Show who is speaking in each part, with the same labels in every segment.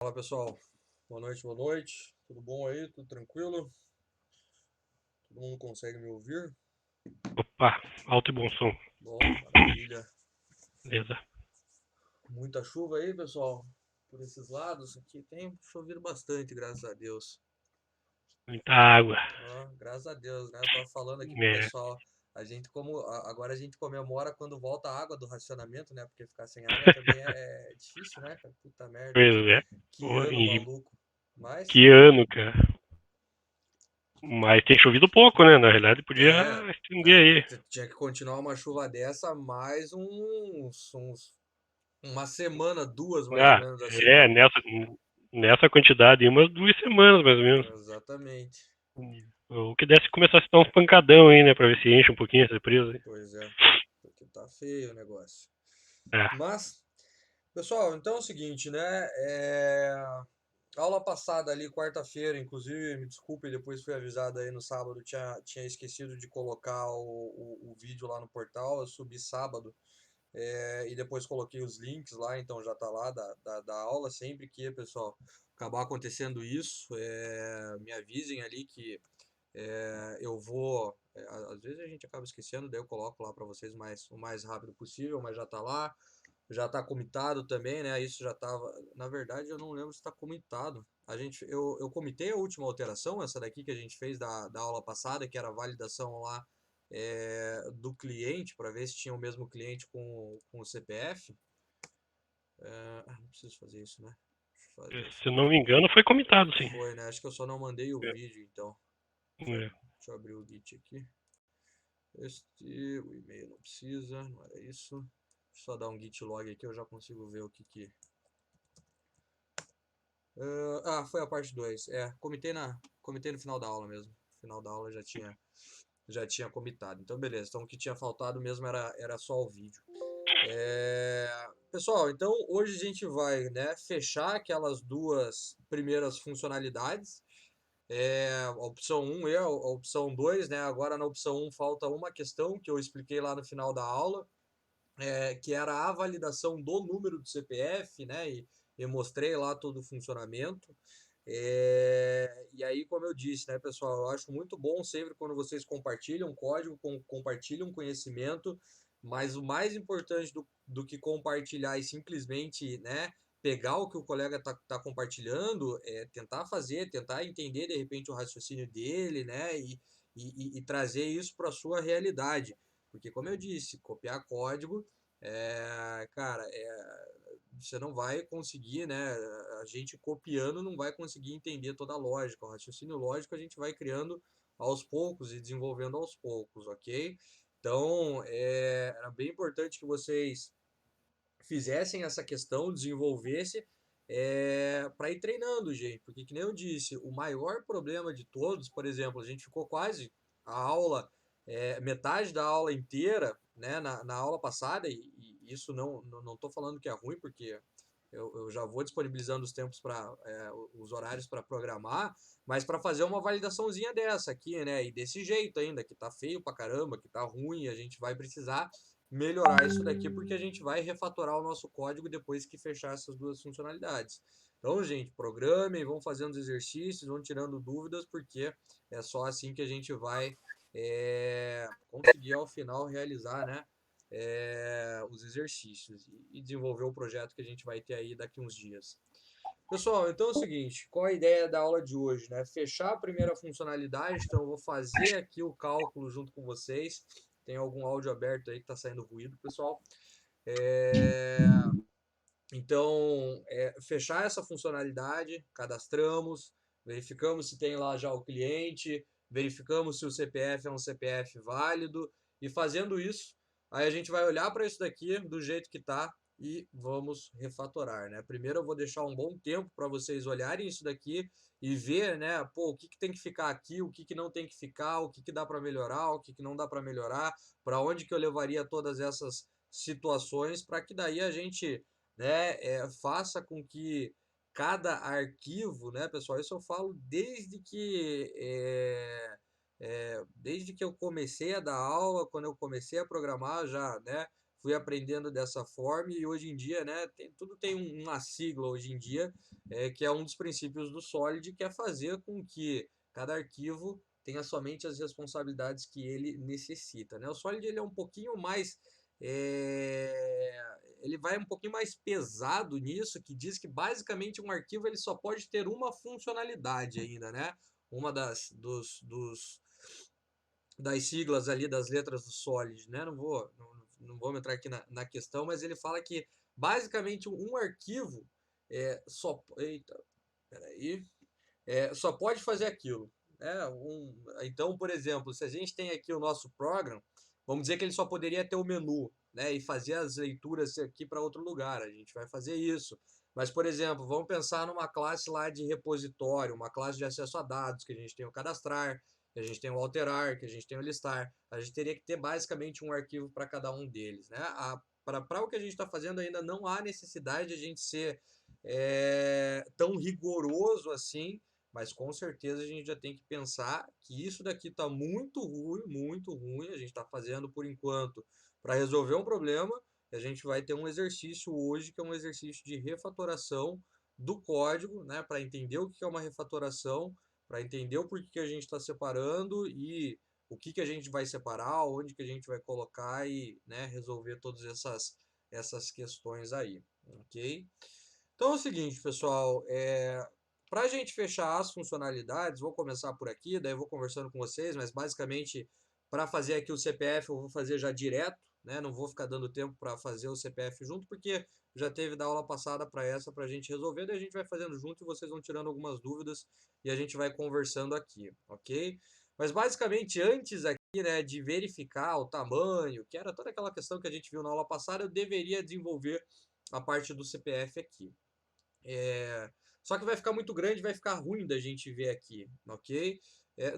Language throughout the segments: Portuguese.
Speaker 1: Fala pessoal, boa noite, boa noite. Tudo bom aí? Tudo tranquilo? Todo mundo consegue me ouvir?
Speaker 2: Opa, alto e bom som.
Speaker 1: Bom, maravilha.
Speaker 2: Beleza.
Speaker 1: Muita chuva aí, pessoal, por esses lados aqui tem chovido bastante, graças a Deus.
Speaker 2: Muita água.
Speaker 1: Ó, graças a Deus, né? Eu tava falando aqui pro
Speaker 2: É,
Speaker 1: pessoal, agora a gente comemora quando volta a água do racionamento, né? Porque ficar sem água também é difícil, né, cara? Puta merda,
Speaker 2: pois é.
Speaker 1: que ano
Speaker 2: E
Speaker 1: maluco. Mas
Speaker 2: que ano, cara. Mas tem chovido pouco, né? Na realidade, podia
Speaker 1: é,
Speaker 2: estender aí.
Speaker 1: tinha que continuar uma chuva dessa mais uma semana, duas mais ou
Speaker 2: Ah,
Speaker 1: menos assim,
Speaker 2: é,
Speaker 1: ó.
Speaker 2: nessa quantidade, umas 2 semanas mais ou menos.
Speaker 1: Exatamente.
Speaker 2: O que desse começar a se dar uns pancadão aí, né? Pra ver se enche um pouquinho essa presa aí.
Speaker 1: Pois é, porque tá feio o negócio.
Speaker 2: É,
Speaker 1: Mas, pessoal, então é o seguinte, né? Aula passada ali, quarta-feira, inclusive, me desculpe, depois fui avisado aí no sábado, tinha esquecido de colocar o vídeo lá no portal, eu subi sábado. E depois coloquei os links lá, então já tá lá da aula. Sempre que, pessoal, acabar acontecendo isso, me avisem ali que eu vou. Às vezes a gente acaba esquecendo, daí eu coloco lá para vocês o mais rápido possível, mas já tá lá. Já tá comitado também, né? Isso já tava. Na verdade, eu não lembro se tá comitado. Eu comitei a última alteração, essa daqui que a gente fez da aula passada, que era a validação lá do cliente, para ver se tinha o mesmo cliente com o CPF. Não preciso fazer isso, né? Deixa eu fazer
Speaker 2: se
Speaker 1: só
Speaker 2: eu
Speaker 1: aqui.
Speaker 2: não me engano, foi comentado, sim.
Speaker 1: Foi, né? Acho que eu só não mandei o
Speaker 2: É,
Speaker 1: vídeo, então.
Speaker 2: é.
Speaker 1: Deixa eu abrir o Git aqui. O e-mail não precisa, não era isso. Deixa eu só dar um git log aqui, eu já consigo ver o que. Foi a parte 2. Comitei no final da aula mesmo. No final da aula já tinha comitado. Então, beleza. Então, o que tinha faltado mesmo era só o vídeo. Pessoal, então hoje a gente vai, né, fechar aquelas duas primeiras funcionalidades. A opção um e a opção 2, né? Agora na opção um falta uma questão que eu expliquei lá no final da aula, que era a validação do número do CPF, né? E mostrei lá todo o funcionamento. E aí, como eu disse, né, pessoal, eu acho muito bom sempre quando vocês compartilham código, compartilham conhecimento, mas o mais importante do que compartilhar e simplesmente, né, pegar o que o colega tá compartilhando, é tentar fazer, tentar entender de repente o raciocínio dele, né, e trazer isso para a sua realidade. Porque, como eu disse, copiar código, cara, você não vai conseguir, né? A gente copiando não vai conseguir entender toda a lógica. O raciocínio lógico a gente vai criando aos poucos e desenvolvendo aos poucos, ok? Então, era bem importante que vocês fizessem essa questão, desenvolvessem, para ir treinando, gente. Porque, que nem eu disse, o maior problema de todos, por exemplo, a gente ficou quase a aula, metade da aula inteira, né, na aula passada, e isso não estou falando que é ruim, porque eu já vou disponibilizando os tempos para os horários para programar, mas para fazer uma validaçãozinha dessa aqui, né? E desse jeito ainda, que tá feio pra caramba, que tá ruim, a gente vai precisar melhorar isso daqui porque a gente vai refatorar o nosso código depois que fechar essas duas funcionalidades. Então, gente, programem, vão fazendo os exercícios, vão tirando dúvidas, porque é só assim que a gente vai conseguir ao final realizar, né, os exercícios e desenvolver o projeto que a gente vai ter aí daqui uns dias. Pessoal, então é o seguinte, qual a ideia da aula de hoje, né? Fechar a primeira funcionalidade, então eu vou fazer aqui o cálculo junto com vocês. Tem algum áudio aberto aí que está saindo ruído, pessoal. É, Então, fechar essa funcionalidade, cadastramos, verificamos se tem lá já o cliente, verificamos se o CPF é um CPF válido, e fazendo isso, aí a gente vai olhar para isso daqui do jeito que está e vamos refatorar, né? Primeiro eu vou deixar um bom tempo para vocês olharem isso daqui e ver, né, pô, o que tem que ficar aqui, o que não tem que ficar, o que dá para melhorar, o que não dá para melhorar, para onde que eu levaria todas essas situações, para que daí a gente, né, faça com que cada arquivo, né, pessoal, isso eu falo desde que eu comecei a dar aula, quando eu comecei a programar já, né, fui aprendendo dessa forma e hoje em dia, né, tudo tem uma sigla hoje em dia, que é um dos princípios do Solid, que é fazer com que cada arquivo tenha somente as responsabilidades que ele necessita, né? O Solid ele é um pouquinho mais ele vai um pouquinho mais pesado nisso, que diz que basicamente um arquivo ele só pode ter uma funcionalidade ainda, né? Uma das siglas ali, das letras do Solid, né? Não vou entrar aqui na questão, mas ele fala que basicamente um arquivo eita, peraí, só pode fazer aquilo. Então, por exemplo, se a gente tem aqui o nosso program, vamos dizer que ele só poderia ter o menu, né, e fazer as leituras aqui para outro lugar. A gente vai fazer isso. Mas, por exemplo, vamos pensar numa classe lá de repositório, uma classe de acesso a dados, que a gente tem o cadastrar, que a gente tem o alterar, que a gente tem o listar. A gente teria que ter basicamente um arquivo para cada um deles, né? Para o que a gente está fazendo ainda não há necessidade de a gente ser tão rigoroso assim, mas com certeza a gente já tem que pensar que isso daqui está muito ruim, muito ruim. A gente está fazendo por enquanto para resolver um problema. A gente vai ter um exercício hoje que é um exercício de refatoração do código, né, para entender o que é uma refatoração, para entender o porquê que a gente está separando e o que a gente vai separar, onde que a gente vai colocar e, né, resolver todas essas questões aí, ok? Então é o seguinte, pessoal, para a gente fechar as funcionalidades, vou começar por aqui, daí eu vou conversando com vocês, mas basicamente para fazer aqui o CPF eu vou fazer já direto, né? Não vou ficar dando tempo para fazer o CPF junto, porque já teve da aula passada para essa para a gente resolver, daí a gente vai fazendo junto e vocês vão tirando algumas dúvidas e a gente vai conversando aqui, ok? Mas basicamente antes aqui, né, de verificar o tamanho, que era toda aquela questão que a gente viu na aula passada, eu deveria desenvolver a parte do CPF aqui. Só que vai ficar muito grande, vai ficar ruim da gente ver aqui, ok?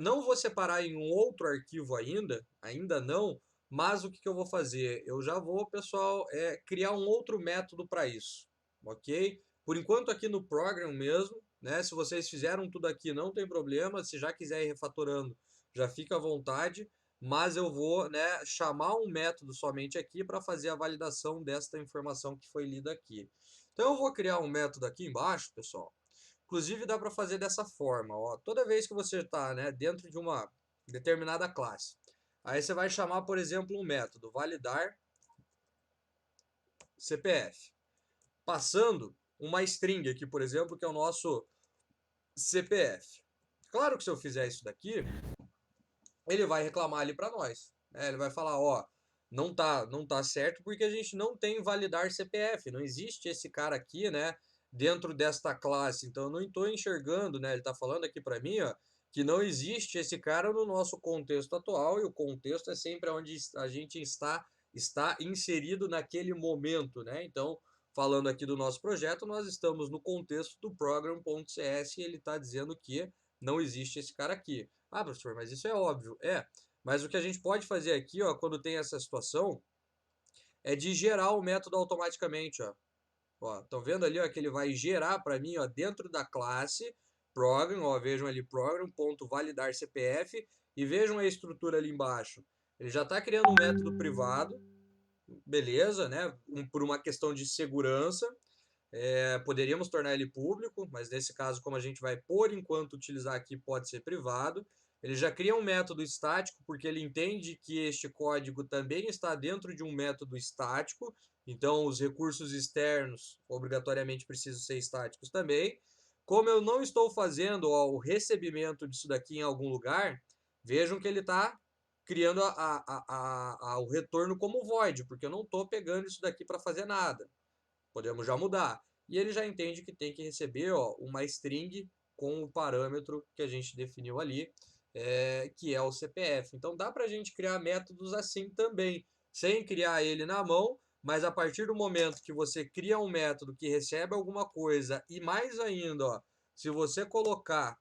Speaker 1: Não vou separar em um outro arquivo ainda não, mas o que eu vou fazer? Eu já vou, pessoal, criar um outro método para isso, ok? Por enquanto aqui no program mesmo, né? Se vocês fizeram tudo aqui, não tem problema. Se já quiser ir refatorando, já fica à vontade. Mas eu vou, né, chamar um método somente aqui para fazer a validação desta informação que foi lida aqui. Então eu vou criar um método aqui embaixo, pessoal. Inclusive dá para fazer dessa forma, ó. Toda vez que você está, né, dentro de uma determinada classe, aí você vai chamar, por exemplo, um método validar CPF, passando uma string aqui, por exemplo, que é o nosso CPF. Claro que se eu fizer isso daqui, ele vai reclamar ali para nós, né? Ele vai falar, ó, não tá certo porque a gente não tem validar CPF, não existe esse cara aqui, né, dentro desta classe. Então eu não estou enxergando, né? Ele está falando aqui para mim, ó, que não existe esse cara no nosso contexto atual e o contexto é sempre onde a gente está inserido naquele momento, né? Então, falando aqui do nosso projeto, nós estamos no contexto do program.cs e ele está dizendo que não existe esse cara aqui. Ah, professor, mas isso é óbvio. Mas o que a gente pode fazer aqui, ó, quando tem essa situação, é de gerar o método automaticamente, ó. Ó, estão vendo ali, ó, que ele vai gerar para mim, ó, dentro da classe program, ó, vejam ali program.validar CPF e vejam a estrutura ali embaixo. Ele já está criando um método privado, beleza, né? Por uma questão de segurança. Poderíamos tornar ele público, mas nesse caso, como a gente vai por enquanto utilizar aqui, pode ser privado. Ele já cria um método estático, porque ele entende que este código também está dentro de um método estático, então os recursos externos obrigatoriamente precisam ser estáticos também. Como eu não estou fazendo o recebimento disso daqui em algum lugar, vejam que ele está criando o retorno como void, porque eu não estou pegando isso daqui para fazer nada. Podemos já mudar. E ele já entende que tem que receber, ó, uma string com o parâmetro que a gente definiu ali, que é o CPF. Então dá para a gente criar métodos assim também, sem criar ele na mão, mas a partir do momento que você cria um método que recebe alguma coisa, e mais ainda, ó, se você colocar,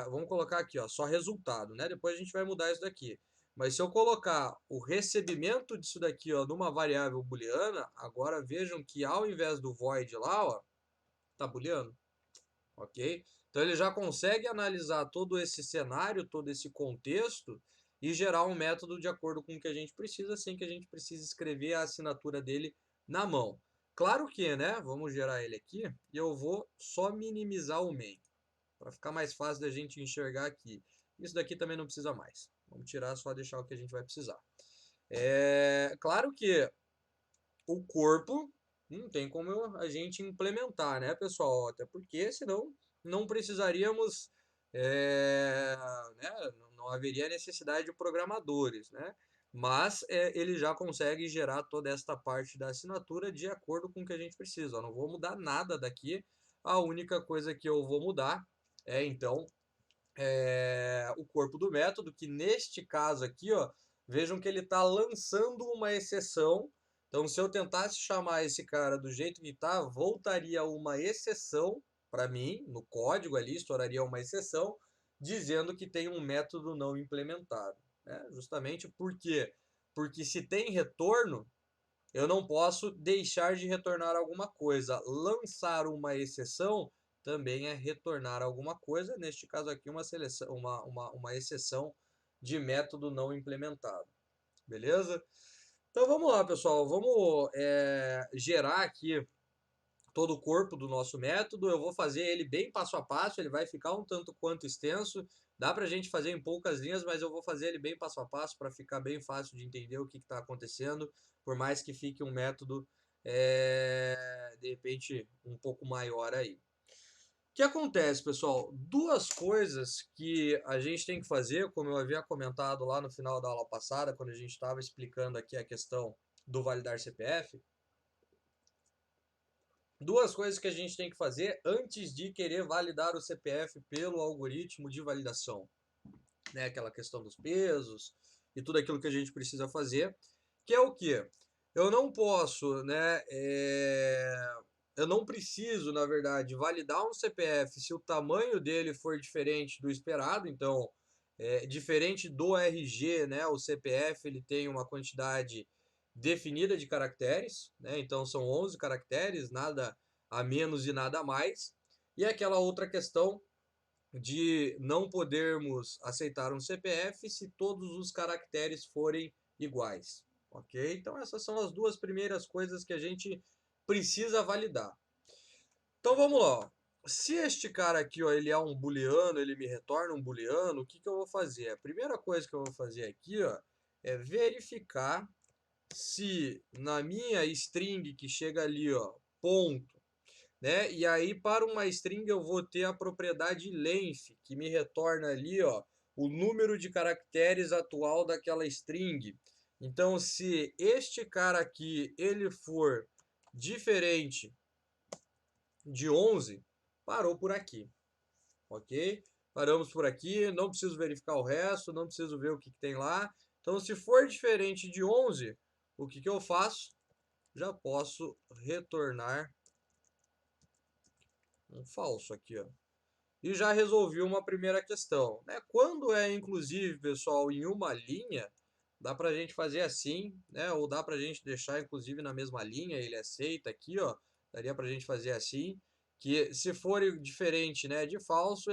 Speaker 1: vamos colocar aqui, ó, só resultado, né? Depois a gente vai mudar isso daqui. Mas se eu colocar o recebimento disso daqui, ó, numa variável booleana, agora vejam que ao invés do void lá, ó, tá booleano, ok? Então ele já consegue analisar todo esse cenário, todo esse contexto e gerar um método de acordo com o que a gente precisa, sem que a gente precise escrever a assinatura dele na mão. Claro que, né? Vamos gerar ele aqui e eu vou só minimizar o main, para ficar mais fácil da gente enxergar aqui. Isso daqui também não precisa mais. Vamos tirar, só deixar o que a gente vai precisar. Claro que o corpo não tem como a gente implementar, né, pessoal? Até porque senão não precisaríamos, né, não haveria necessidade de programadores, né? Mas ele já consegue gerar toda esta parte da assinatura de acordo com o que a gente precisa. Eu não vou mudar nada daqui. A única coisa que eu vou mudar é então o corpo do método, que neste caso aqui, ó, vejam que ele está lançando uma exceção. Então, se eu tentasse chamar esse cara do jeito que está, voltaria uma exceção para mim, no código ali, estouraria uma exceção, dizendo que tem um método não implementado. Né? Justamente por quê? Porque se tem retorno, eu não posso deixar de retornar alguma coisa. Lançar uma exceção também é retornar alguma coisa. Neste caso aqui, uma seleção, uma exceção de método não implementado. Beleza? Então vamos lá, pessoal. Vamos gerar aqui todo o corpo do nosso método. Eu vou fazer ele bem passo a passo, ele vai ficar um tanto quanto extenso. Dá para a gente fazer em poucas linhas, mas eu vou fazer ele bem passo a passo para ficar bem fácil de entender o que está acontecendo, por mais que fique um método, de repente, um pouco maior aí. O que acontece, pessoal? Duas coisas que a gente tem que fazer, como eu havia comentado lá no final da aula passada, quando a gente estava explicando aqui a questão do validar CPF. Duas coisas que a gente tem que fazer antes de querer validar o CPF pelo algoritmo de validação, né? Aquela questão dos pesos e tudo aquilo que a gente precisa fazer, que é o quê? Eu não posso, né? Eu não preciso, na verdade, validar um CPF se o tamanho dele for diferente do esperado. Então, diferente do RG, né? O CPF ele tem uma quantidade definida de caracteres, né? Então são 11 caracteres, nada a menos e nada a mais. E aquela outra questão de não podermos aceitar um CPF se todos os caracteres forem iguais, ok? Então essas são as duas primeiras coisas que a gente precisa validar. Então vamos lá, ó. Se este cara aqui, ó, ele é um booleano, ele me retorna um booleano, o que que eu vou fazer? A primeira coisa que eu vou fazer aqui, ó, é verificar se na minha string que chega ali, ó, ponto, né? E aí para uma string eu vou ter a propriedade length, que me retorna ali, ó, o número de caracteres atual daquela string. Então, se este cara aqui ele for diferente de 11, parou por aqui, ok? Paramos por aqui, não preciso verificar o resto, não preciso ver o que tem lá. Então, se for diferente de 11, o que que eu faço? Já posso retornar um falso aqui, ó. E já resolvi uma primeira questão, né? Quando é, inclusive, pessoal, em uma linha, dá para a gente fazer assim, né? Ou dá para a gente deixar, inclusive, na mesma linha, ele aceita aqui, ó. Daria para a gente fazer assim, que se for diferente, né, de falso,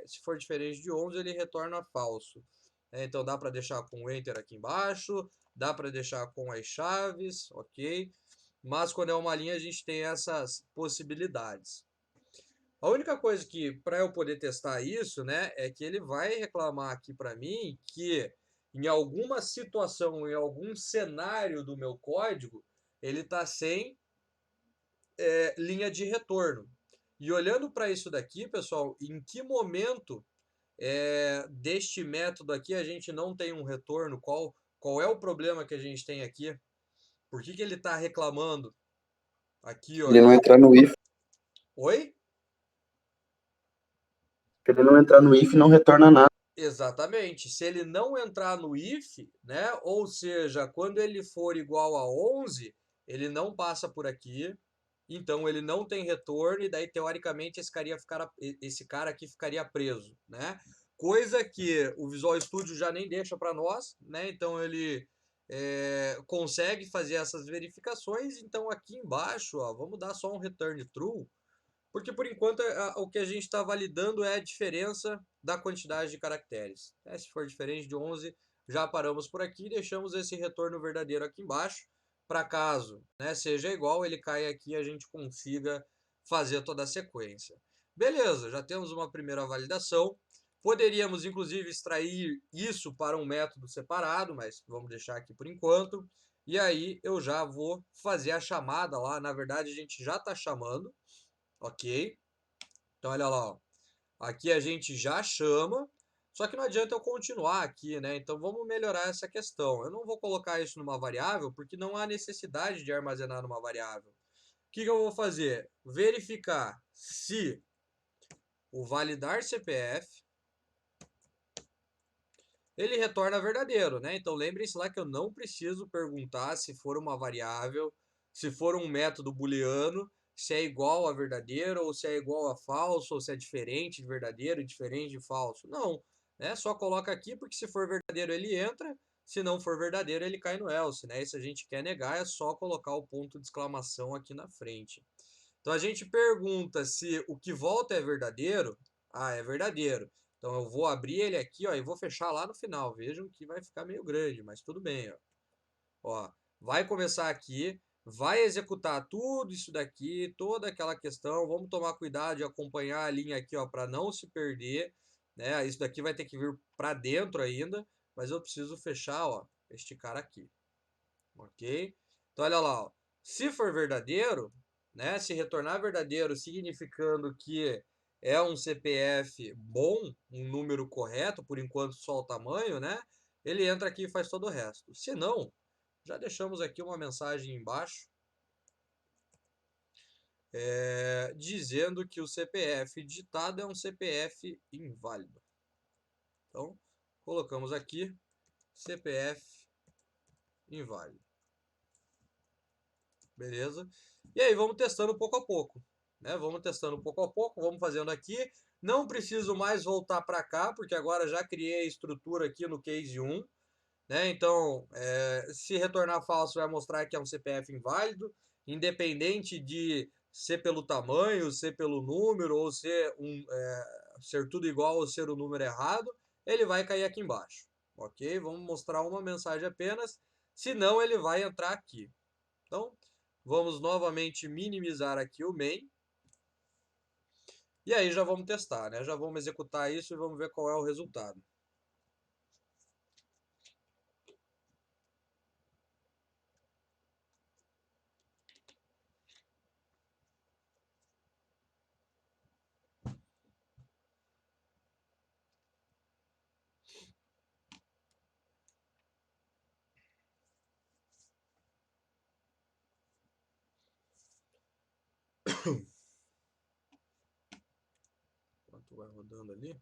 Speaker 1: se for diferente de 11, ele retorna falso. Então dá para deixar com o Enter aqui embaixo, dá para deixar com as chaves, ok? Mas quando é uma linha, a gente tem essas possibilidades. A única coisa que, para eu poder testar isso, né, é que ele vai reclamar aqui para mim que em alguma situação, em algum cenário do meu código, ele está sem linha de retorno. E olhando para isso daqui, pessoal, em que momento deste método aqui a gente não tem um retorno? Qual é o problema que a gente tem aqui? Por que que ele está reclamando aqui, ó?
Speaker 3: Ele não entrar no if,
Speaker 1: Oi?
Speaker 3: se ele não entrar no if, não retorna nada.
Speaker 1: Exatamente. Se ele não entrar no if, né? Ou seja, quando ele for igual a 11, ele não passa por aqui. Então ele não tem retorno e daí teoricamente esse cara aqui ficaria preso, né? Coisa que o Visual Studio já nem deixa para nós, né? Então ele consegue fazer essas verificações. Então aqui embaixo, ó, vamos dar só um return true. Porque por enquanto o que a gente está validando é a diferença da quantidade de caracteres. Se for diferente de 11, Já paramos por aqui e deixamos esse retorno verdadeiro aqui embaixo, para caso, né, seja igual, ele caia aqui e a gente consiga fazer toda a sequência. Beleza, já temos uma primeira validação. Poderíamos, inclusive, extrair isso para um método separado, mas vamos deixar aqui por enquanto. E aí eu já vou fazer a chamada lá. Na verdade, a gente já está chamando, ok? Então, olha lá, ó. Aqui a gente já chama, só que não adianta eu continuar aqui, né? Então vamos melhorar essa questão. Eu não vou colocar isso numa variável, porque não há necessidade de armazenar numa variável. O que eu vou fazer? Verificar se o validar CPF ele retorna verdadeiro, né? Então lembrem-se lá que eu não preciso perguntar se for uma variável, se for um método booleano, se é igual a verdadeiro, ou se é igual a falso, ou se é diferente de verdadeiro e diferente de falso. Não, né? Só coloca aqui, porque se for verdadeiro ele entra, se não for verdadeiro ele cai no else, né? E se a gente quer negar é só colocar o ponto de exclamação aqui na frente. Então a gente pergunta se o que volta é verdadeiro. Ah, é verdadeiro. Então eu vou abrir ele aqui, ó, e vou fechar lá no final. Vejam que vai ficar meio grande, mas tudo bem, ó. Ó, vai começar aqui, vai executar tudo isso daqui, toda aquela questão. Vamos tomar cuidado de acompanhar a linha aqui, ó, para não se perder, né? Isso daqui vai ter que vir para dentro ainda, mas eu preciso fechar, ó, este cara aqui. OK? Então olha lá, ó. Se for verdadeiro, né, se retornar verdadeiro, significando que é um CPF bom, um número correto, por enquanto só o tamanho, né? Ele entra aqui e faz todo o resto. Se não, já deixamos aqui uma mensagem embaixo dizendo que o CPF digitado é um CPF inválido. Então, colocamos aqui CPF inválido. Beleza? E aí vamos testando pouco a pouco, né? Vamos testando pouco a pouco, vamos fazendo aqui. Não preciso mais voltar para cá, porque agora já criei a estrutura aqui no case 1, né? Então, se retornar falso vai mostrar que é um CPF inválido, independente de ser pelo tamanho, ser pelo número, ou ser tudo igual ou ser o número errado, ele vai cair aqui embaixo, ok? Vamos mostrar uma mensagem apenas, senão ele vai entrar aqui. Então, vamos novamente minimizar aqui o main. E aí já vamos testar, né? Já vamos executar isso e vamos ver qual é o resultado. Enquanto vai rodando ali.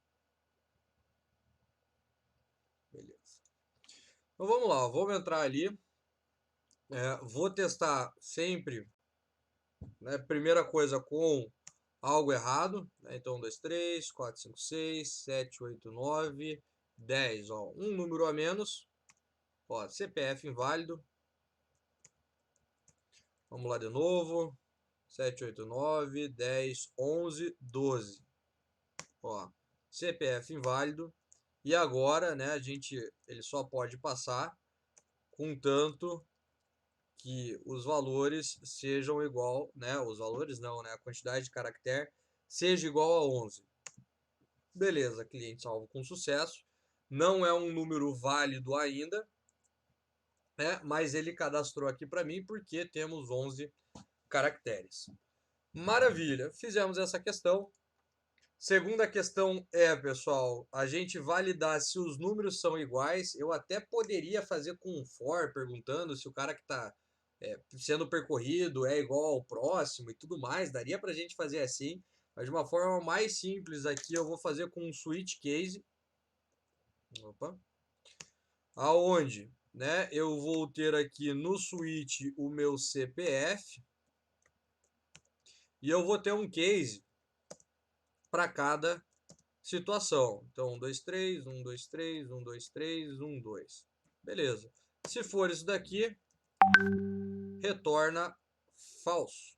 Speaker 1: Beleza. Então vamos lá, vamos entrar ali. Vou testar sempre, né, primeira coisa com algo errado, né? Então 1, 2, 3, 4, 5, 6, 7, 8, 9, 10. Ó, um número a menos. Ó, CPF inválido. Vamos lá de novo. 7, 8, 9, 10, 11, 12. Ó, CPF inválido. E agora, né, ele só pode passar contanto que os valores sejam igual, né, os valores não, né, a quantidade de caractere seja igual a 11. Beleza, cliente salvo com sucesso. Não é um número válido ainda, né, mas ele cadastrou aqui para mim porque temos 11 caracteres. Maravilha, fizemos essa questão. Segunda questão pessoal, a gente validar se os números são iguais. Eu até poderia fazer com um for, perguntando se o cara que está sendo percorrido é igual ao próximo e tudo mais. Daria para a gente fazer assim, mas de uma forma mais simples aqui eu vou fazer com um switch case. Opa. Aonde, né, eu vou ter aqui no switch o meu CPF e eu vou ter um case para cada situação. Então, 1, 2, 3, 1, 2, 3, 1, 2, 3, 1, 2. Beleza. Se for isso daqui, retorna falso.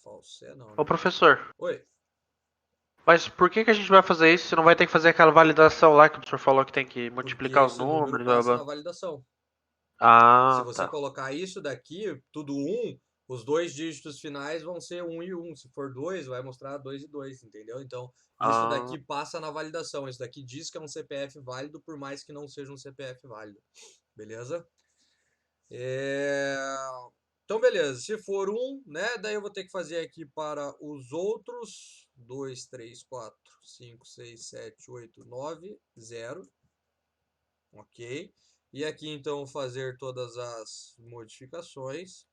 Speaker 1: Falso é não, né?
Speaker 4: Ô, professor,
Speaker 1: Oi.
Speaker 4: Mas por que a gente vai fazer isso se não vai ter que fazer aquela validação lá que o professor falou que tem que
Speaker 1: Porque
Speaker 4: multiplicar os
Speaker 1: esse número
Speaker 4: números, blá,
Speaker 1: passa
Speaker 4: blá.
Speaker 1: na validação. Se
Speaker 4: Ah,
Speaker 1: você
Speaker 4: tá.
Speaker 1: colocar isso daqui, tudo 1, os dois dígitos finais vão ser 1 e 1. Se for 2, vai mostrar 2 e 2, entendeu? Então, isso
Speaker 4: Ah,
Speaker 1: daqui passa na validação. Isso daqui diz que é um CPF válido, por mais que não seja um CPF válido. Beleza? Então, beleza. Se for 1, né? Daí eu vou ter que fazer aqui para os outros. 2, 3, 4, 5, 6, 7, 8, 9, 0. Ok? E aqui então fazer todas as modificações.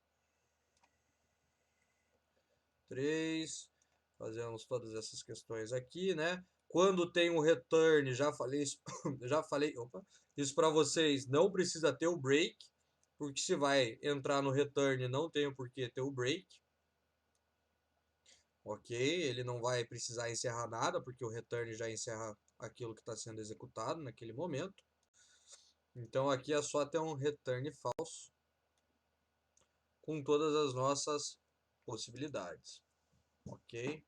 Speaker 1: 3. Fazemos todas essas questões aqui, né? Quando tem o return, já falei isso, já falei, opa, isso para vocês, não precisa ter o break, porque se vai entrar no return, não tem o porquê ter o break. Ok? Ele não vai precisar encerrar nada, porque o return já encerra aquilo que está sendo executado naquele momento. Então aqui é só ter um return falso com todas as nossas possibilidades. Ok?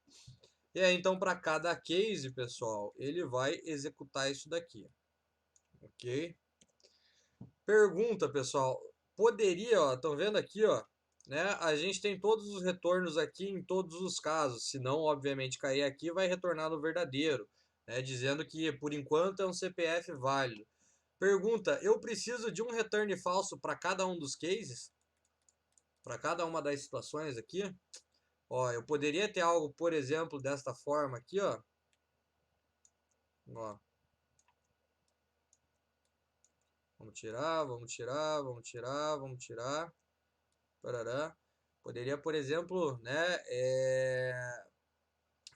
Speaker 1: E aí, então, para cada case, pessoal, ele vai executar isso daqui. Ok? Pergunta, pessoal. Poderia, ó, estão vendo aqui, ó, né? A gente tem todos os retornos aqui em todos os casos. Se não, obviamente, cair aqui, vai retornar no verdadeiro, né? Dizendo que, por enquanto, é um CPF válido. Pergunta, eu preciso de um return falso para cada um dos cases? Para cada uma das situações aqui? Ó, eu poderia ter algo, por exemplo, desta forma aqui, ó. Ó. Vamos tirar, vamos tirar, vamos tirar, vamos tirar. Parará. Poderia, por exemplo, né,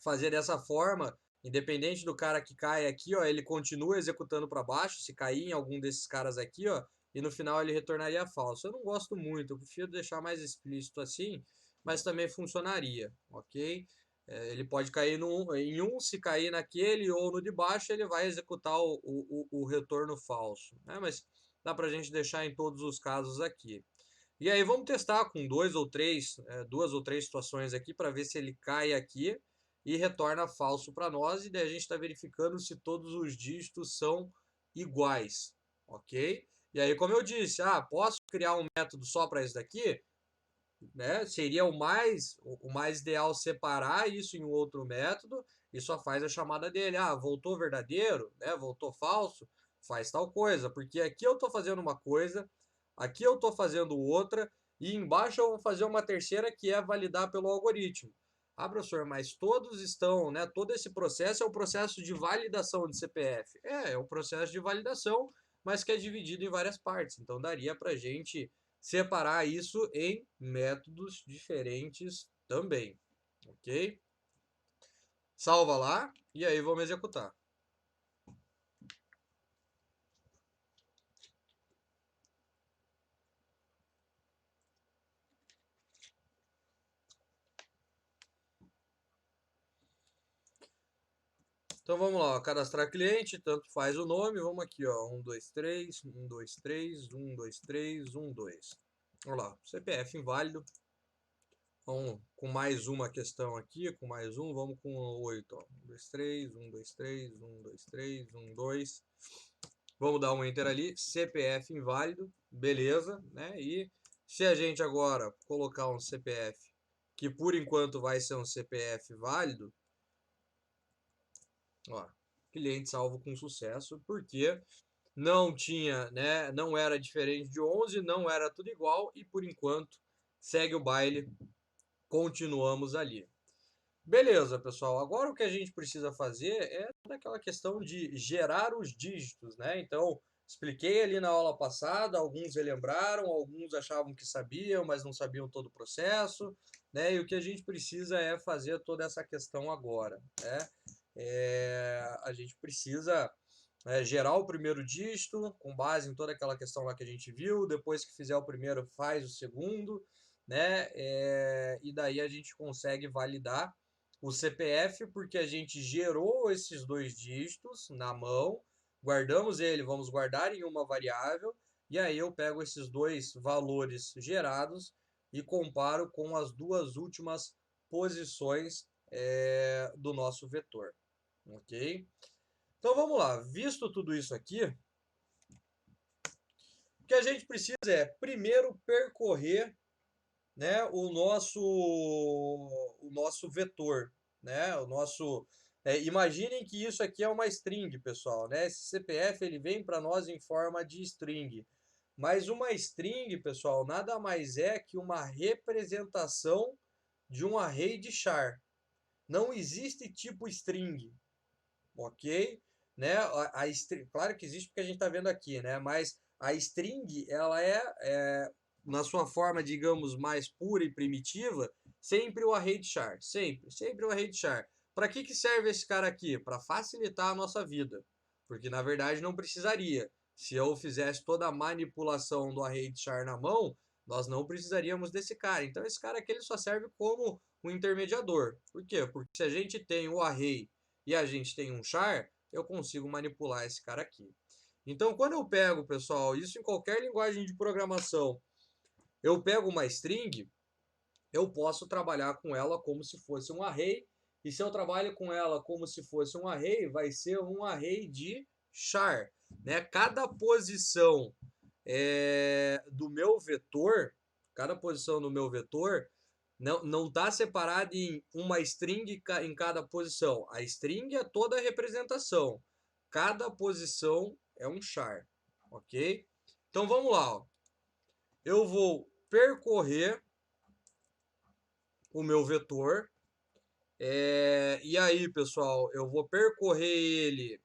Speaker 1: fazer dessa forma, independente do cara que cai aqui, ó, ele continua executando para baixo, se cair em algum desses caras aqui, ó, e no final ele retornaria falso. Eu não gosto muito, eu prefiro deixar mais explícito assim, mas também funcionaria, ok? Ele pode cair em um, se cair naquele ou no de baixo, ele vai executar o retorno falso, né? Mas dá para a gente deixar em todos os casos aqui. E aí vamos testar com duas ou três situações aqui para ver se ele cai aqui e retorna falso para nós. E daí a gente está verificando se todos os dígitos são iguais, ok? E aí, como eu disse, posso criar um método só para isso daqui? Né? Seria o mais ideal separar isso em um outro método e só faz a chamada dele. Voltou verdadeiro, né? Voltou falso, faz tal coisa. Porque aqui eu estou fazendo uma coisa, aqui eu estou fazendo outra, e embaixo eu vou fazer uma terceira que é validar pelo algoritmo. Professor, mas todos estão, né? Todo esse processo é o processo de validação de CPF. É o processo de validação, mas que é dividido em várias partes. Então daria para a gente separar isso em métodos diferentes também, ok? Salva lá e aí vamos executar. Então vamos lá, cadastrar cliente, tanto faz o nome, vamos aqui, ó, 1, 2, 3, 1, 2, 3, 1, 2, 3, 1, 2. Vamos lá, CPF inválido. Vamos com mais uma questão aqui, com mais um, vamos com 8, ó. 1, 2, 3, 1, 2, 3, 1, 2, 3, 1, 2. Vamos dar um enter ali, CPF inválido, beleza, né? E se a gente agora colocar um CPF, que por enquanto vai ser um CPF válido, ó, cliente salvo com sucesso, porque não tinha, né, não era diferente de 11, não era tudo igual e por enquanto segue o baile, continuamos ali. Beleza, pessoal. Agora o que a gente precisa fazer é toda aquela questão de gerar os dígitos, né? Então, expliquei ali na aula passada, alguns relembraram, alguns achavam que sabiam, mas não sabiam todo o processo, né? E o que a gente precisa é fazer toda essa questão agora, né? A gente precisa gerar o primeiro dígito com base em toda aquela questão lá que a gente viu. Depois que fizer o primeiro, faz o segundo, né? E daí a gente consegue validar o CPF porque a gente gerou esses dois dígitos na mão, guardamos ele, vamos guardar em uma variável, e aí eu pego esses dois valores gerados e comparo com as duas últimas posições do nosso vetor. ok? Então vamos lá, visto tudo isso aqui, o que a gente precisa é primeiro percorrer, né, o nosso vetor, né, imaginem que isso aqui é uma string, pessoal, né? Esse CPF ele vem para nós em forma de string, mas uma string, pessoal, nada mais é que uma representação de um array de char. Não existe tipo string, ok? Né? Claro que existe porque a gente está vendo aqui, né? Mas a string, ela na sua forma, digamos, mais pura e primitiva, sempre o array de char. Sempre o array de char. Para que serve esse cara aqui? Para facilitar a nossa vida. Porque, na verdade, não precisaria. Se eu fizesse toda a manipulação do array de char na mão, nós não precisaríamos desse cara. Então, esse cara aqui ele só serve como um intermediador. Por quê? Porque se a gente tem o array e a gente tem um char, eu consigo manipular esse cara aqui. Então, quando eu pego, pessoal, isso em qualquer linguagem de programação, eu pego uma string, eu posso trabalhar com ela como se fosse um array, e se eu trabalho com ela como se fosse um array, vai ser um array de char. Né? Cada posição do meu vetor, não está separado em uma string em cada posição. A string é toda a representação. Cada posição é um char, ok? Então vamos lá. Ó. Eu vou percorrer o meu vetor. E aí, pessoal, eu vou percorrer ele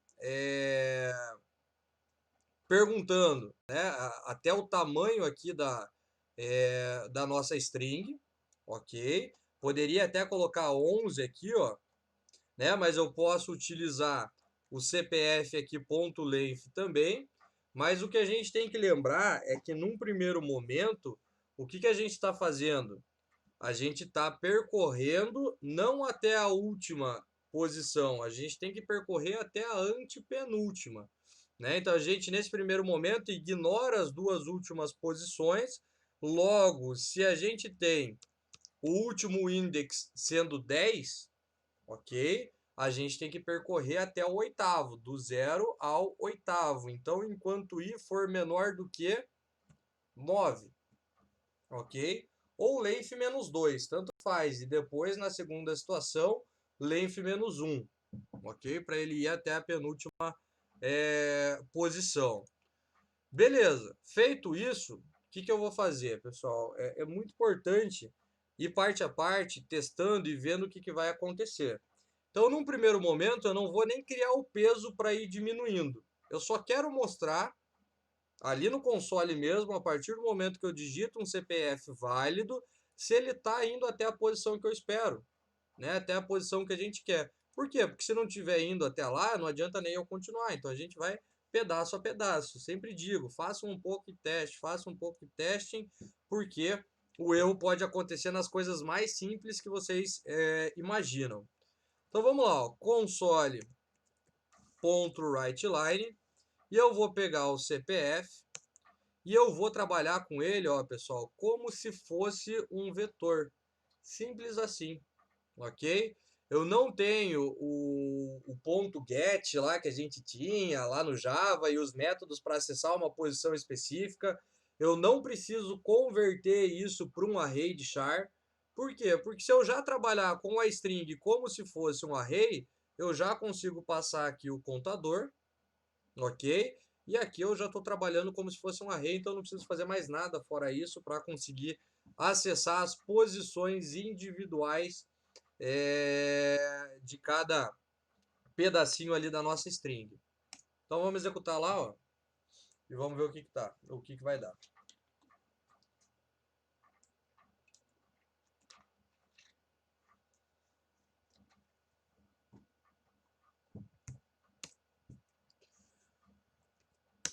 Speaker 1: perguntando, né, até o tamanho aqui da nossa string, ok? Poderia até colocar 11 aqui, ó, né? Mas eu posso utilizar o CPF aqui .length também. Mas o que a gente tem que lembrar é que num primeiro momento, o que a gente está fazendo? A gente está percorrendo não até a última posição, a gente tem que percorrer até a antepenúltima. Né? Então a gente, nesse primeiro momento, ignora as duas últimas posições. Logo, se a gente tem o último index sendo 10, ok? A gente tem que percorrer até o oitavo, do 0 ao oitavo. Então, enquanto i for menor do que 9, ok? Ou length menos 2, tanto faz. E depois, na segunda situação, length menos 1, ok? Para ele ir até a penúltima posição. Beleza, feito isso, o que eu vou fazer, pessoal? É muito importante ir parte a parte, testando e vendo o que vai acontecer. Então, num primeiro momento, eu não vou nem criar o peso para ir diminuindo. Eu só quero mostrar, ali no console mesmo, a partir do momento que eu digito um CPF válido, se ele está indo até a posição que eu espero, né? Até a posição que a gente quer. Por quê? Porque se não estiver indo até lá, não adianta nem eu continuar. Então, a gente vai pedaço a pedaço. Sempre digo, façam um pouco de teste, façam um pouco de testing, porque o erro pode acontecer nas coisas mais simples que vocês imaginam. Então vamos lá, ó, console.writeLine, e eu vou pegar o CPF e eu vou trabalhar com ele, ó, pessoal, como se fosse um vetor. Simples assim, ok? Eu não tenho o ponto get lá que a gente tinha lá no Java e os métodos para acessar uma posição específica. Eu não preciso converter isso para um array de char. Por quê? Porque se eu já trabalhar com a string como se fosse um array, eu já consigo passar aqui o contador, ok? E aqui eu já estou trabalhando como se fosse um array, então não preciso fazer mais nada fora isso para conseguir acessar as posições individuais de cada pedacinho ali da nossa string. Então vamos executar lá, ó, e vamos ver o que vai dar.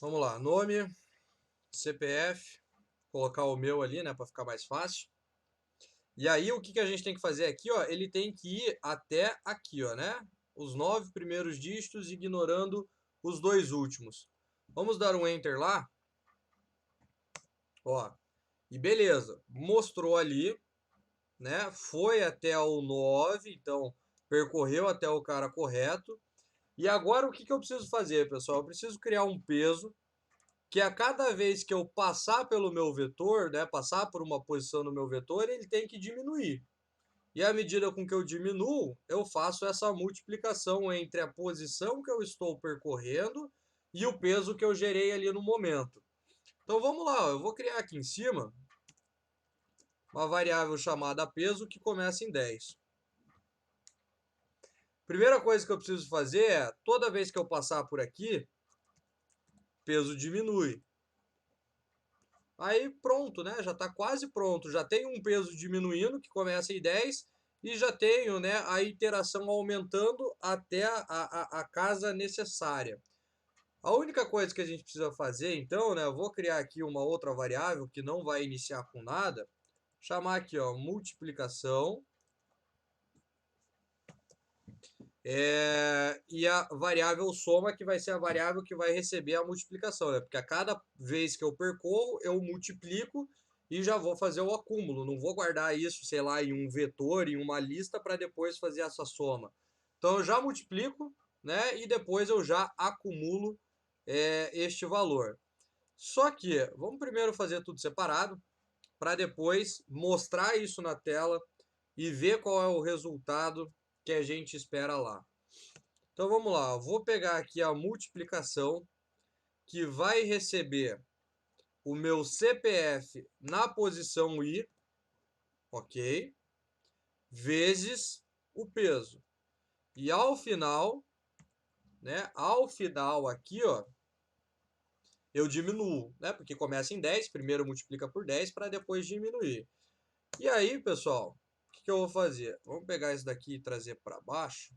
Speaker 1: Vamos lá, nome, CPF, colocar o meu ali, né, para ficar mais fácil. E aí o que a gente tem que fazer aqui, ó, ele tem que ir até aqui, ó, né? Os 9 primeiros dígitos, ignorando os 2 últimos. Vamos dar um Enter lá. Ó, e beleza, mostrou ali, né? Foi até o 9, então percorreu até o cara correto. E agora o que eu preciso fazer, pessoal? Eu preciso criar um peso que a cada vez que eu passar pelo meu vetor, né, passar por uma posição no meu vetor, ele tem que diminuir. E à medida com que eu diminuo, eu faço essa multiplicação entre a posição que eu estou percorrendo e o peso que eu gerei ali no momento. Então vamos lá, eu vou criar aqui em cima uma variável chamada peso que começa em 10. Primeira coisa que eu preciso fazer é, toda vez que eu passar por aqui, peso diminui. Aí pronto, né? Já está quase pronto. Já tenho um peso diminuindo, que começa em 10, e já tenho, né, a iteração aumentando até a casa necessária. A única coisa que a gente precisa fazer, então, né, eu vou criar aqui uma outra variável que não vai iniciar com nada, chamar aqui, ó, multiplicação, e a variável soma, que vai ser a variável que vai receber a multiplicação, né? Porque a cada vez que eu percorro, eu multiplico e já vou fazer o acúmulo. Não vou guardar isso, sei lá, em um vetor, em uma lista, para depois fazer essa soma. Então eu já multiplico, né? E depois eu já acumulo este valor. Só que, vamos primeiro fazer tudo separado, para depois mostrar isso na tela e ver qual é o resultado que a gente espera lá. Então vamos lá, eu vou pegar aqui a multiplicação que vai receber o meu CPF na posição I, ok? Vezes o peso. E ao final, né? Ao final aqui, ó, eu diminuo, né? Porque começa em 10, primeiro multiplica por 10 para depois diminuir. E aí, pessoal, o que eu vou fazer? Vamos pegar isso daqui e trazer para baixo.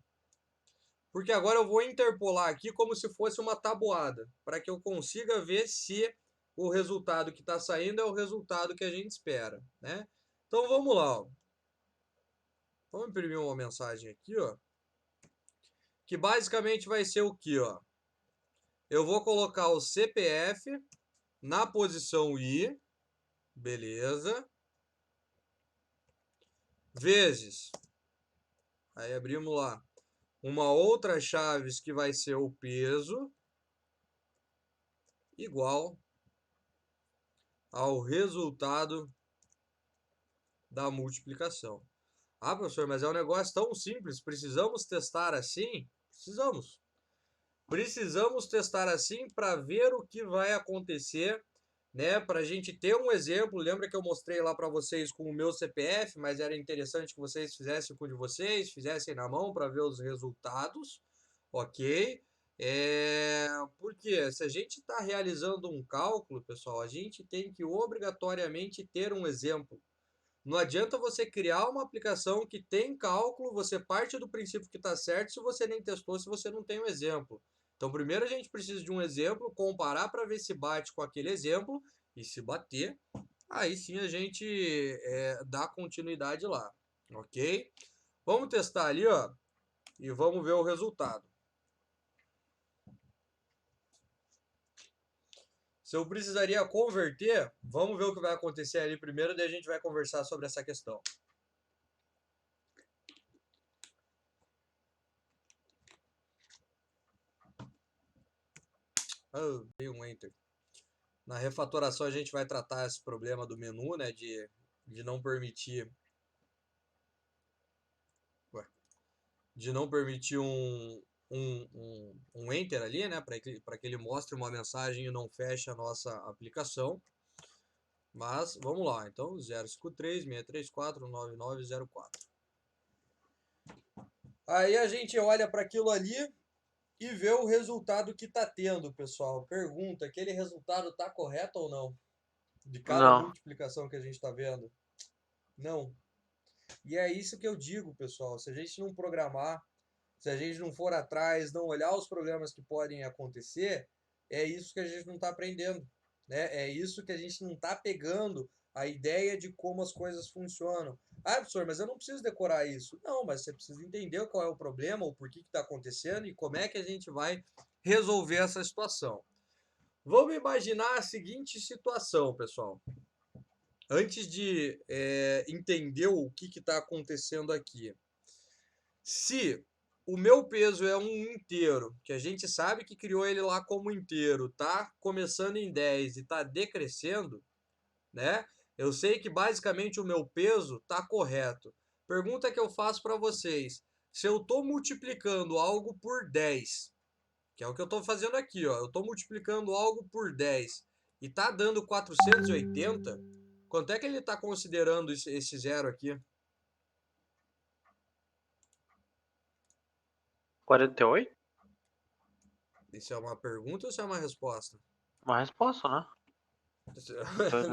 Speaker 1: Porque agora eu vou interpolar aqui como se fosse uma tabuada, para que eu consiga ver se o resultado que está saindo é o resultado que a gente espera, né? Então vamos lá, ó. Vamos imprimir uma mensagem aqui, ó, que basicamente vai ser o que, ó? Eu vou colocar o CPF na posição I, beleza? Vezes, aí abrimos lá, uma outra chaves que vai ser o peso, igual ao resultado da multiplicação. Ah, professor, mas é um negócio tão simples, precisamos testar assim? Precisamos. Precisamos testar assim para ver o que vai acontecer, né? Para a gente ter um exemplo. Lembra que eu mostrei lá para vocês com o meu CPF, mas era interessante que vocês fizessem com o de vocês, fizessem na mão para ver os resultados, ok? Porque se a gente está realizando um cálculo, pessoal, a gente tem que obrigatoriamente ter um exemplo. Não adianta você criar uma aplicação que tem cálculo, você parte do princípio que está certo se você nem testou, se você não tem um exemplo. Então, primeiro a gente precisa de um exemplo, comparar para ver se bate com aquele exemplo, e se bater, aí sim a gente dá continuidade lá, ok? Vamos testar ali, ó, e vamos ver o resultado. Se eu precisaria converter, vamos ver o que vai acontecer ali primeiro, daí a gente vai conversar sobre essa questão. Oh, dei um enter. Na refatoração a gente vai tratar esse problema do menu, né, de não permitir um enter ali, né, para que ele mostre uma mensagem e não feche a nossa aplicação. Mas vamos lá, então 053-634-9904. Aí a gente olha para aquilo ali e vê o resultado que está tendo, pessoal. Pergunta, aquele resultado está correto ou não? De cada
Speaker 4: Não.
Speaker 1: multiplicação que a gente está vendo? Não. E é isso que eu digo, pessoal. Se a gente não programar, se a gente não for atrás, não olhar os problemas que podem acontecer, é isso que a gente não está aprendendo, né? É isso que a gente não está pegando a ideia de como as coisas funcionam. Ah, professor, mas eu não preciso decorar isso. Não, mas você precisa entender qual é o problema, o porquê que está acontecendo e como é que a gente vai resolver essa situação. Vamos imaginar a seguinte situação, pessoal. Antes de entender o que está acontecendo aqui. Se o meu peso é um inteiro, que a gente sabe que criou ele lá como inteiro, tá começando em 10 e tá decrescendo, né? Eu sei que basicamente o meu peso tá correto. Pergunta que eu faço para vocês: se eu tô multiplicando algo por 10, que é o que eu tô fazendo aqui, ó, eu tô multiplicando algo por 10 e tá dando 480, quanto é que ele tá considerando esse zero aqui?
Speaker 4: 48?
Speaker 1: Isso é uma pergunta ou isso é uma resposta?
Speaker 4: Uma resposta, né?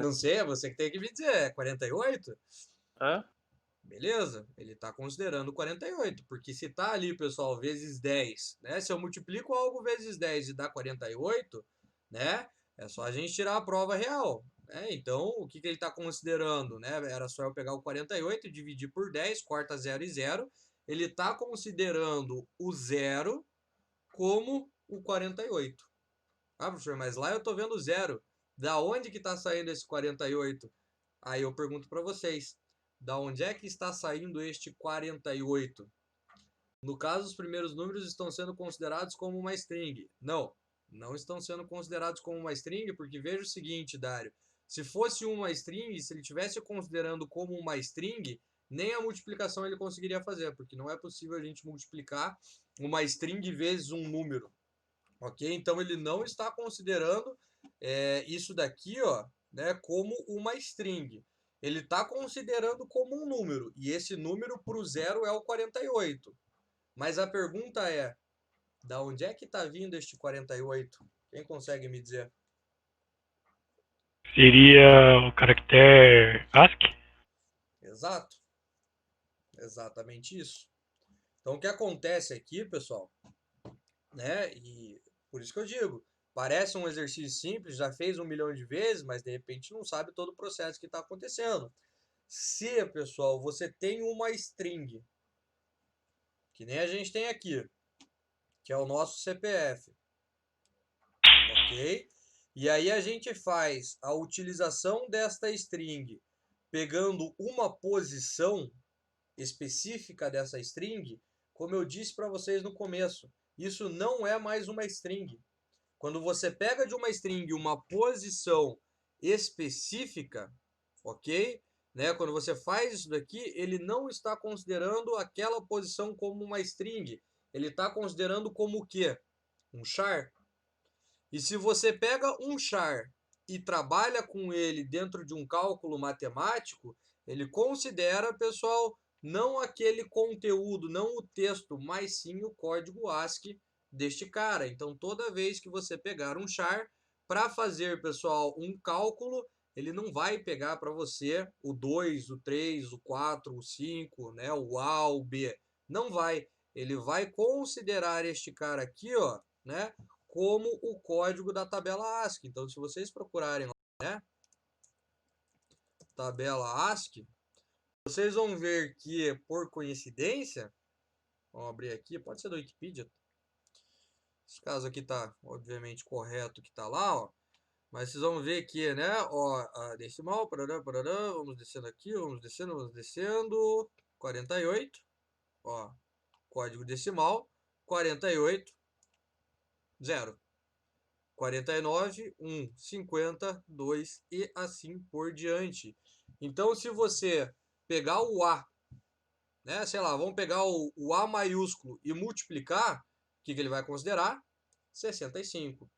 Speaker 1: Não sei, é você que tem que me dizer. É 48?
Speaker 4: É?
Speaker 1: Beleza, ele está considerando 48, porque se tá ali, pessoal, vezes 10, né? Se eu multiplico algo vezes 10 e dá 48, né? É só a gente tirar a prova real, né? Então, o que ele está considerando, né? Era só eu pegar o 48 e dividir por 10, corta 0 e 0. Ele está considerando o zero como o 48. Ah, professor, mas lá eu tô vendo zero. Da onde que está saindo esse 48? Aí eu pergunto para vocês, da onde é que está saindo este 48? No caso, os primeiros números estão sendo considerados como uma string. Não, não estão sendo considerados como uma string, porque veja o seguinte, Dário. Se fosse uma string, se ele estivesse considerando como uma string, nem a multiplicação ele conseguiria fazer, porque não é possível a gente multiplicar uma string vezes um número. Ok? Então ele não está considerando isso daqui, ó, né, como uma string. Ele está considerando como um número. E esse número para o zero é o 48. Mas a pergunta é, da onde é que está vindo este 48? Quem consegue me dizer?
Speaker 2: Seria o caractere ASCII?
Speaker 1: Exato. Exatamente isso. Então o que acontece aqui, pessoal, né? E por isso que eu digo, parece um exercício simples, já fez 1 milhão de vezes, mas de repente não sabe todo o processo que está acontecendo. Se, pessoal, você tem uma string, que nem a gente tem aqui, que é o nosso CPF, ok? E aí a gente faz a utilização desta string pegando uma posição específica dessa string, como eu disse para vocês no começo, isso não é mais uma string. Quando você pega de uma string uma posição específica, ok? Né? Quando você faz isso daqui, ele não está considerando aquela posição como uma string. Ele está considerando como o quê? Um char. E se você pega um char e trabalha com ele dentro de um cálculo matemático, ele considera, pessoal, não aquele conteúdo, não o texto, mas sim o código ASCII deste cara. Então, toda vez que você pegar um char para fazer, pessoal, um cálculo, ele não vai pegar para você o 2, o 3, o 4, o 5, né, o A, o B. Não vai. Ele vai considerar este cara aqui, ó, né, como o código da tabela ASCII. Então, se vocês procurarem lá, né, tabela ASCII, vocês vão ver que, por coincidência, vamos abrir aqui, pode ser do Wikipedia. Esse caso aqui está, obviamente, correto que está lá, ó. Mas vocês vão ver que, né, ó, a decimal, parará, parará, vamos descendo aqui, vamos descendo, 48, ó, código decimal, 48, 0. 49, 1, 50, 2 e assim por diante. Então, se você pegar o A, né, sei lá, vamos pegar o A maiúsculo e multiplicar, o que ele vai considerar? 65.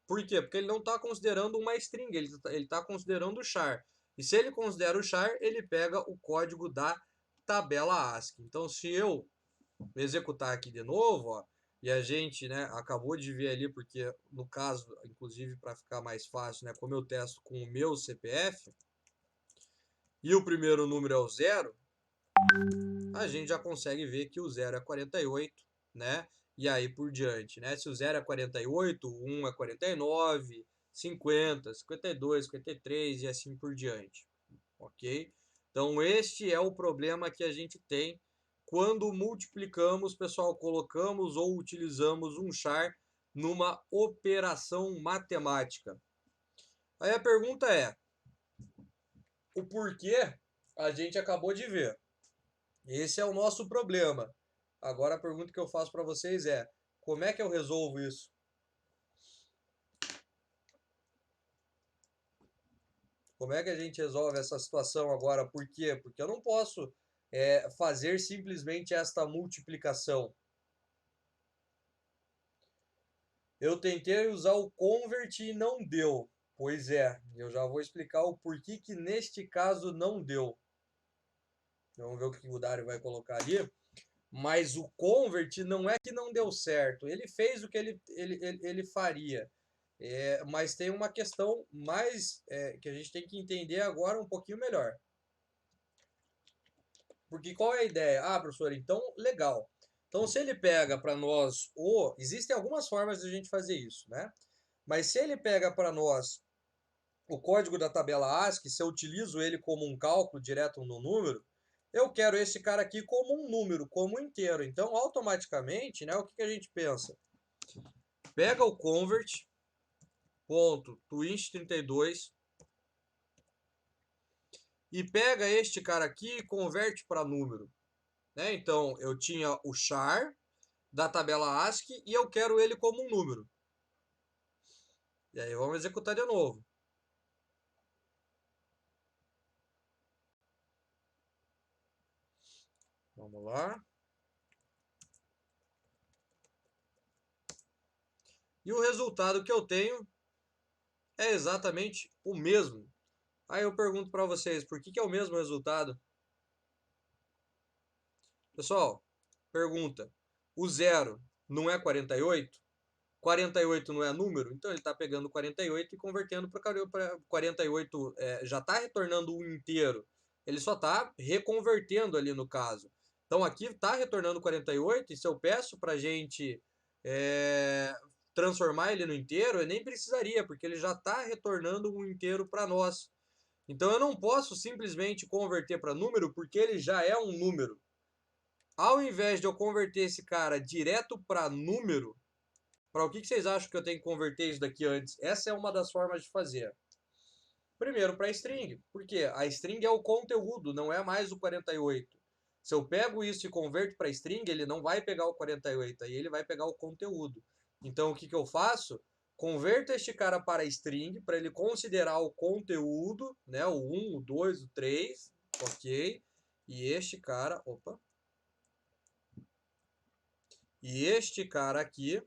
Speaker 1: Por quê? Porque ele não está considerando uma string, ele está considerando o char. E se ele considera o char, ele pega o código da tabela ASCII. Então, se eu executar aqui de novo, ó, e a gente, né, acabou de ver ali, porque no caso, inclusive para ficar mais fácil, né, como eu testo com o meu CPF, e o primeiro número é o 0, a gente já consegue ver que o 0 é 48, né? E aí por diante, né? Se o 0 é 48, o 1 é 49, 50, 52, 53 e assim por diante, ok? Então este é o problema que a gente tem quando multiplicamos, pessoal, colocamos ou utilizamos um char numa operação matemática. Aí a pergunta é, o porquê a gente acabou de ver. Esse é o nosso problema. Agora a pergunta que eu faço para vocês é: como é que eu resolvo isso? Como é que a gente resolve essa situação agora? Por quê? Porque eu não posso fazer simplesmente esta multiplicação. Eu tentei usar o convert e não deu. Pois é, eu já vou explicar o porquê que neste caso não deu. Vamos ver o que o Dário vai colocar ali. Mas o convert não é que não deu certo. Ele fez o que ele faria. Mas tem uma questão mais que a gente tem que entender agora um pouquinho melhor. Porque qual é a ideia? Ah, professor, então legal. Então, se ele pega para nós existem algumas formas de a gente fazer isso, né? Mas se ele pega para nós o código da tabela ASCII, se eu utilizo ele como um cálculo direto no número, eu quero esse cara aqui como um número, como um inteiro. Então, automaticamente, né, o que a gente pensa? Pega o convert, ponto, twist32, e pega este cara aqui e converte para número. Né? Então, eu tinha o char da tabela ASCII e eu quero ele como um número. E aí vamos executar de novo. Vamos lá. E o resultado que eu tenho é exatamente o mesmo. Aí eu pergunto para vocês, por que é o mesmo resultado? Pessoal, pergunta. O zero não é 48? 48 não é número? Então ele está pegando 48 e convertendo para 48. Já está retornando um inteiro. Ele só está reconvertendo ali no caso. Então aqui está retornando 48 e se eu peço para a gente transformar ele no inteiro, eu nem precisaria, porque ele já está retornando um inteiro para nós. Então eu não posso simplesmente converter para número, porque ele já é um número. Ao invés de eu converter esse cara direto para número, para o que vocês acham que eu tenho que converter isso daqui antes? Essa é uma das formas de fazer. Primeiro para string, porque a string é o conteúdo, não é mais o 48. Se eu pego isso e converto para string, ele não vai pegar o 48, aí ele vai pegar o conteúdo. Então o que eu faço? Converto este cara para string, para ele considerar o conteúdo, né? O 1, o 2, o 3, ok? E este cara, opa. E este cara aqui,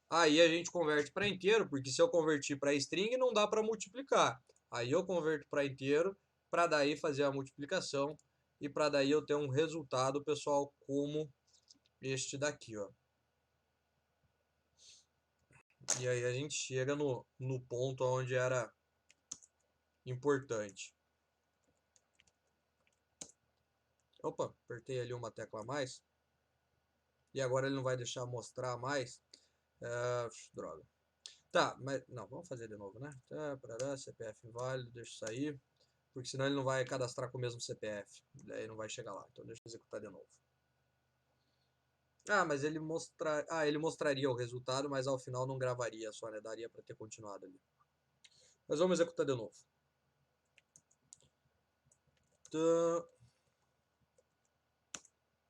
Speaker 1: aí a gente converte para inteiro, porque se eu convertir para string não dá para multiplicar. Aí eu converto para inteiro, para daí fazer a multiplicação e para daí eu ter um resultado, pessoal, como este daqui, ó. E aí a gente chega no ponto onde era importante. Opa, apertei ali uma tecla a mais. E agora ele não vai deixar mostrar mais. Droga. Tá, mas não, vamos fazer de novo, né? Tá, parará, CPF inválido, deixa eu sair. Porque senão ele não vai cadastrar com o mesmo CPF. Daí não vai chegar lá. Então deixa eu executar de novo. Ah, mas ele ele mostraria o resultado, mas ao final não gravaria só, né? Daria para ter continuado ali. Mas vamos executar de novo.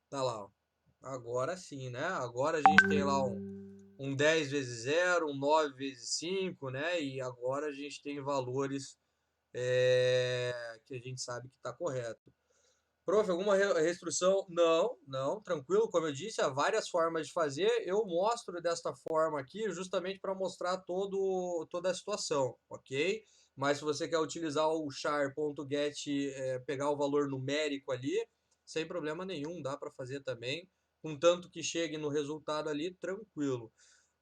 Speaker 1: Tá lá, ó. Agora sim, né? Agora a gente tem lá um 10 vezes 0, um 9 vezes 5, né? E agora a gente tem valores que a gente sabe que está correto. Prof, alguma restrição? Não, não, tranquilo. Como eu disse, há várias formas de fazer. Eu mostro desta forma aqui justamente para mostrar toda a situação, ok? Mas se você quer utilizar o char.get, pegar o valor numérico ali, sem problema nenhum, dá para fazer também. Contanto que chegue no resultado ali, tranquilo.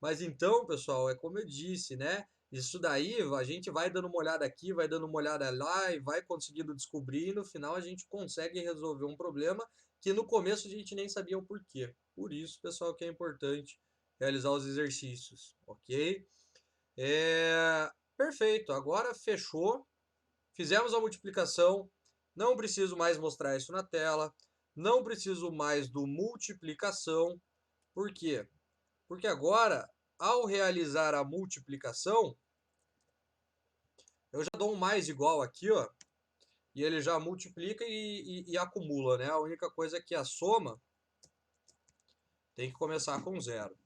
Speaker 1: Mas então, pessoal, é como eu disse, né? Isso daí a gente vai dando uma olhada aqui, vai dando uma olhada lá e vai conseguindo descobrir. E no final a gente consegue resolver um problema que no começo a gente nem sabia o porquê. Por isso, pessoal, que é importante realizar os exercícios, ok? Perfeito, agora fechou. Fizemos a multiplicação. Não preciso mais mostrar isso na tela. Não preciso mais do multiplicação. Por quê? Porque agora, ao realizar a multiplicação, eu já dou um mais igual aqui, ó. e ele já multiplica e acumula, né? A única coisa é que a soma tem que começar com 0.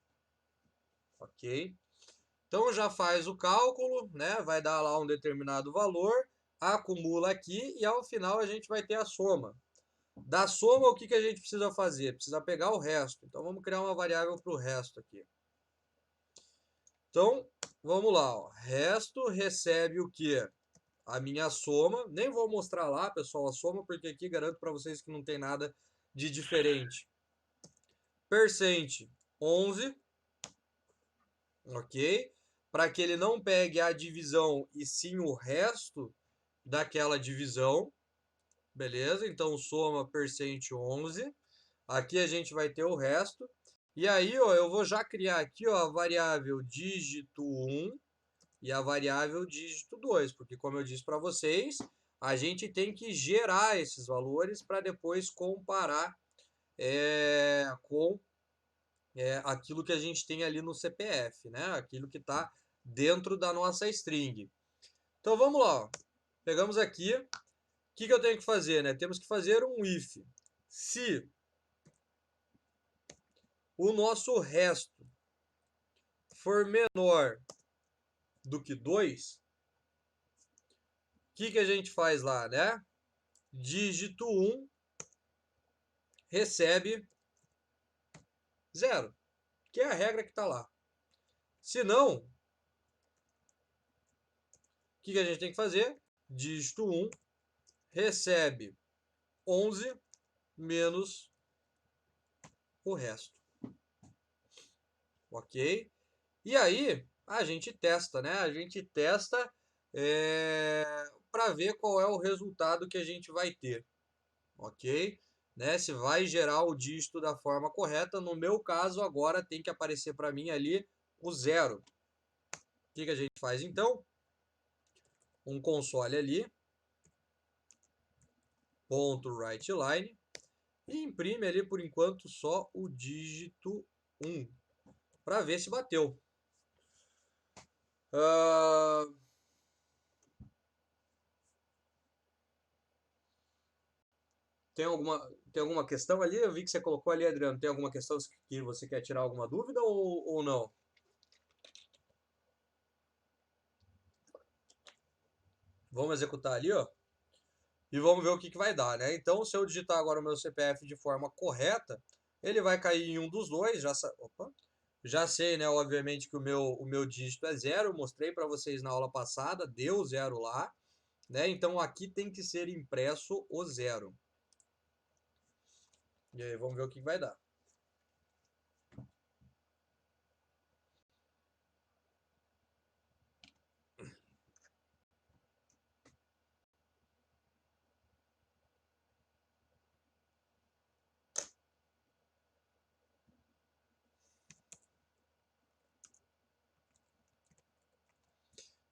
Speaker 1: Ok? Então já faz o cálculo, né? Vai dar lá um determinado valor, acumula aqui e ao final a gente vai ter a soma. Da soma, o que que a gente precisa fazer? Precisa pegar o resto. Então vamos criar uma variável para o resto aqui. Então, vamos lá. Ó. Resto recebe o quê? A minha soma. Nem vou mostrar lá, pessoal, a soma, porque aqui garanto para vocês que não tem nada de diferente. Percent 11. Ok? Para que ele não pegue a divisão e sim o resto daquela divisão. Beleza? Então, soma percent 11. Aqui a gente vai ter o resto. E aí, ó, eu vou já criar aqui ó, a variável dígito 1 e a variável dígito 2, porque como eu disse para vocês, a gente tem que gerar esses valores para depois comparar com aquilo que a gente tem ali no CPF, né? Aquilo que está dentro da nossa string. Então vamos lá. Ó. Pegamos aqui. O que eu tenho que fazer? Né? Temos que fazer um if. Se o nosso resto for menor do que 2, o que a gente faz lá, né? Dígito 1 recebe 0, que é a regra que está lá. Se não, o que a gente tem que fazer? Dígito 1 recebe 11 menos o resto. Ok? E aí, a gente testa, né? A gente testa para ver qual é o resultado que a gente vai ter. Ok? Né? Se vai gerar o dígito da forma correta. No meu caso, agora tem que aparecer para mim ali o 0. O que a gente faz então? Um console ali, ponto writeLine, e imprime ali por enquanto só o dígito 1, para ver se bateu. Tem alguma questão ali? Eu vi que você colocou ali, Adriano. Tem alguma questão que você quer tirar alguma dúvida ou não? Vamos executar ali, ó. E vamos ver o que vai dar, né? Então, se eu digitar agora o meu CPF de forma correta, ele vai cair em um dos dois. Já sei, né? Obviamente que o meu dígito é 0. Mostrei para vocês na aula passada, deu 0 lá. Né? Então, aqui tem que ser impresso o 0. E aí, vamos ver o que vai dar.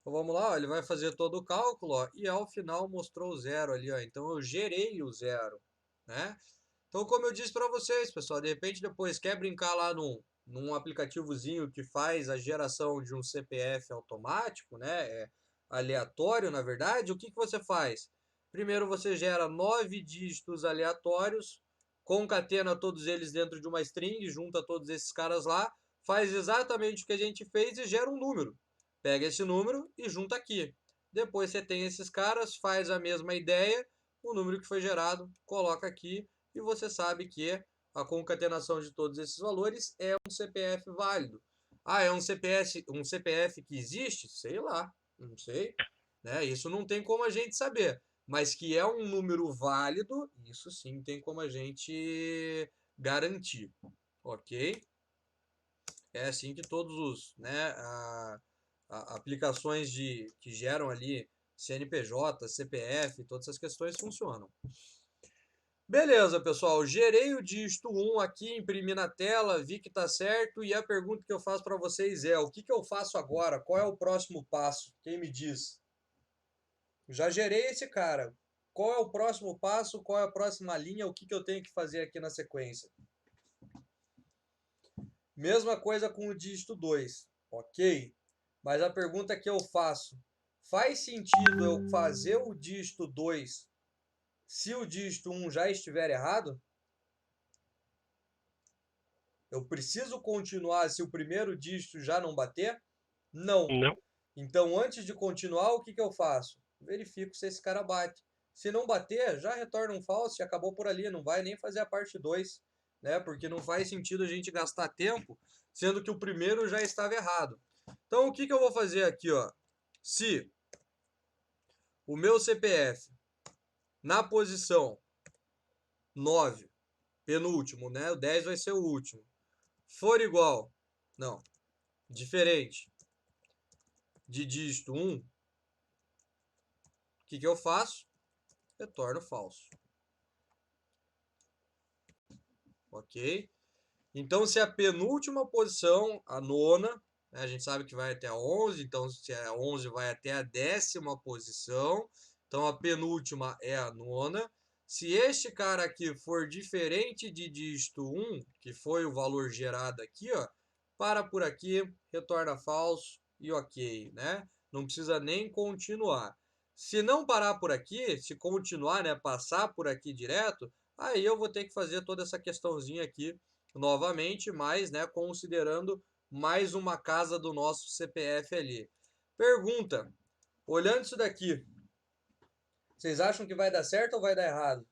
Speaker 1: Então vamos lá, ó, ele vai fazer todo o cálculo ó, e ao final mostrou o 0 ali. Ó, então eu gerei o 0. Né? Então, como eu disse para vocês, pessoal, de repente depois quer brincar lá num aplicativozinho que faz a geração de um CPF automático, né? Aleatório, na verdade, o que você faz? Primeiro você gera 9 dígitos aleatórios, concatena todos eles dentro de uma string, junta todos esses caras lá, faz exatamente o que a gente fez e gera um número. Pega esse número e junta aqui. Depois você tem esses caras, faz a mesma ideia, o número que foi gerado, coloca aqui e você sabe que a concatenação de todos esses valores é um CPF válido. Ah, é um CPF que existe? Sei lá, não sei. Né? Isso não tem como a gente saber. Mas que é um número válido, isso sim tem como a gente garantir. Ok? É assim que todos os aplicações que geram ali CNPJ, CPF, todas essas questões funcionam. Beleza, pessoal. Gerei o dígito 1 aqui, imprimi na tela, vi que está certo. E a pergunta que eu faço para vocês é: o que eu faço agora? Qual é o próximo passo? Quem me diz? Já gerei esse cara. Qual é o próximo passo? Qual é a próxima linha? O que eu tenho que fazer aqui na sequência? Mesma coisa com o dígito 2. Ok? Mas a pergunta que eu faço: faz sentido eu fazer o dígito 2 se o dígito 1 já estiver errado, eu preciso continuar se o primeiro dígito já não bater? Não.
Speaker 2: Não.
Speaker 1: Então, antes de continuar, o que que eu faço? Verifico se esse cara bate. Se não bater, já retorna um falso e acabou por ali. Não vai nem fazer a parte 2, né? Porque não faz sentido a gente gastar tempo, sendo que o primeiro já estava errado. Então, o que que eu vou fazer aqui, ó? Se o meu CPF na posição 9, penúltimo, né? O 10 vai ser o último, for igual, não, diferente de dígito 1, o que que eu faço? Retorno falso. Ok? Então, se a penúltima posição, a nona, né, a gente sabe que vai até a 11, então se a 11 vai até a 10ª posição, então a penúltima é a nona. Se este cara aqui for diferente de dígito 1, que foi o valor gerado aqui, ó, para por aqui, retorna falso e ok, né? Não precisa nem continuar. Se não parar por aqui, se continuar, né, passar por aqui direto, aí eu vou ter que fazer toda essa questãozinha aqui novamente, mas, né, considerando mais uma casa do nosso CPF ali. Pergunta, olhando isso daqui, vocês acham que vai dar certo ou vai dar errado?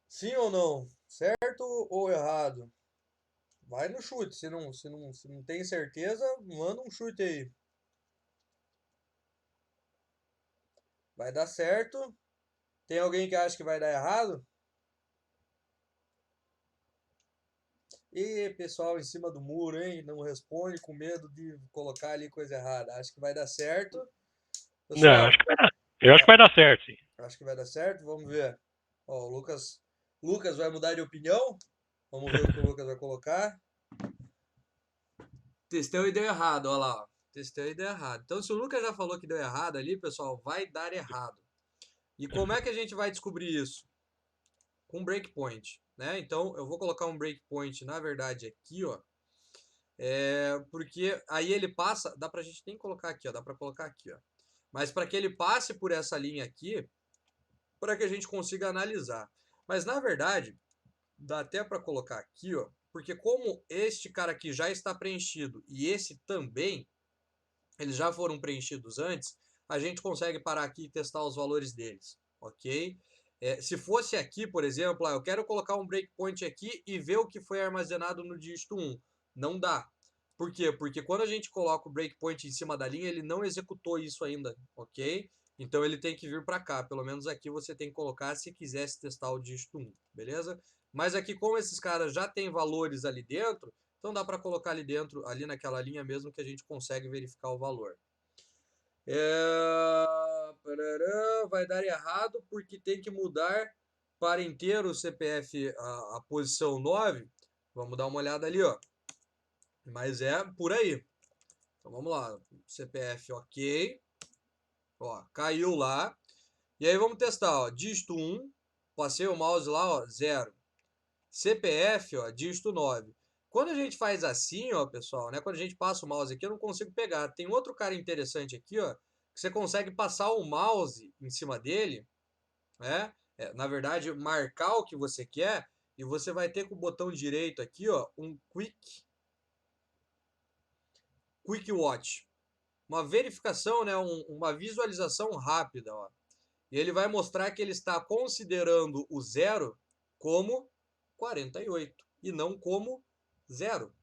Speaker 1: Sim ou não? Certo ou errado? Vai no chute, se não tem certeza, manda um chute aí. Vai dar certo? Tem alguém que acha que vai dar errado? E pessoal em cima do muro, hein? Não responde com medo de colocar ali coisa errada. Acho que vai dar certo.
Speaker 2: Não,
Speaker 1: Pessoal,
Speaker 2: eu acho que vai dar certo, sim.
Speaker 1: acho que vai dar certo. Vamos ver. Ó, o Lucas vai mudar de opinião. Vamos ver o que o Lucas vai colocar. Testei e deu errado, olha lá. Ó. Testei e deu errado. Então, se o Lucas já falou que deu errado ali, pessoal, vai dar errado. E como é que a gente vai descobrir isso? Com breakpoint, né? Então, eu vou colocar um breakpoint, na verdade, aqui, ó. Porque aí ele passa, dá pra gente nem colocar aqui, ó, dá pra colocar aqui, ó. Mas para que ele passe por essa linha aqui, para que a gente consiga analisar. Mas na verdade, dá até para colocar aqui, ó, porque como este cara aqui já está preenchido e esse também, eles já foram preenchidos antes, a gente consegue parar aqui e testar os valores deles, ok? Se fosse aqui, por exemplo, eu quero colocar um breakpoint aqui e ver o que foi armazenado no dígito 1. Não dá. Por quê? Porque quando a gente coloca o breakpoint em cima da linha, ele não executou isso ainda, ok? Então ele tem que vir para cá. Pelo menos aqui você tem que colocar se quisesse testar o dígito 1, beleza? Mas aqui, como esses caras já têm valores ali dentro, então dá para colocar ali dentro, ali naquela linha mesmo que a gente consegue verificar o valor. Vai dar errado porque tem que mudar para inteiro o CPF a posição 9. Vamos dar uma olhada ali, ó. Mas é por aí. Então vamos lá. CPF ok. Ó, caiu lá. E aí vamos testar, ó. Dígito 1. Passei o mouse lá, ó, 0. CPF, ó, dígito 9. Quando a gente faz assim, ó, pessoal, né? Quando a gente passa o mouse aqui, eu não consigo pegar. Tem outro cara interessante aqui, ó, que você consegue passar o mouse em cima dele, né? Na verdade, marcar o que você quer e você vai ter com o botão direito aqui, ó, um Quick Watch. Uma verificação, né? Uma visualização rápida, ó. E ele vai mostrar que ele está considerando o 0 como 48 e não como 0,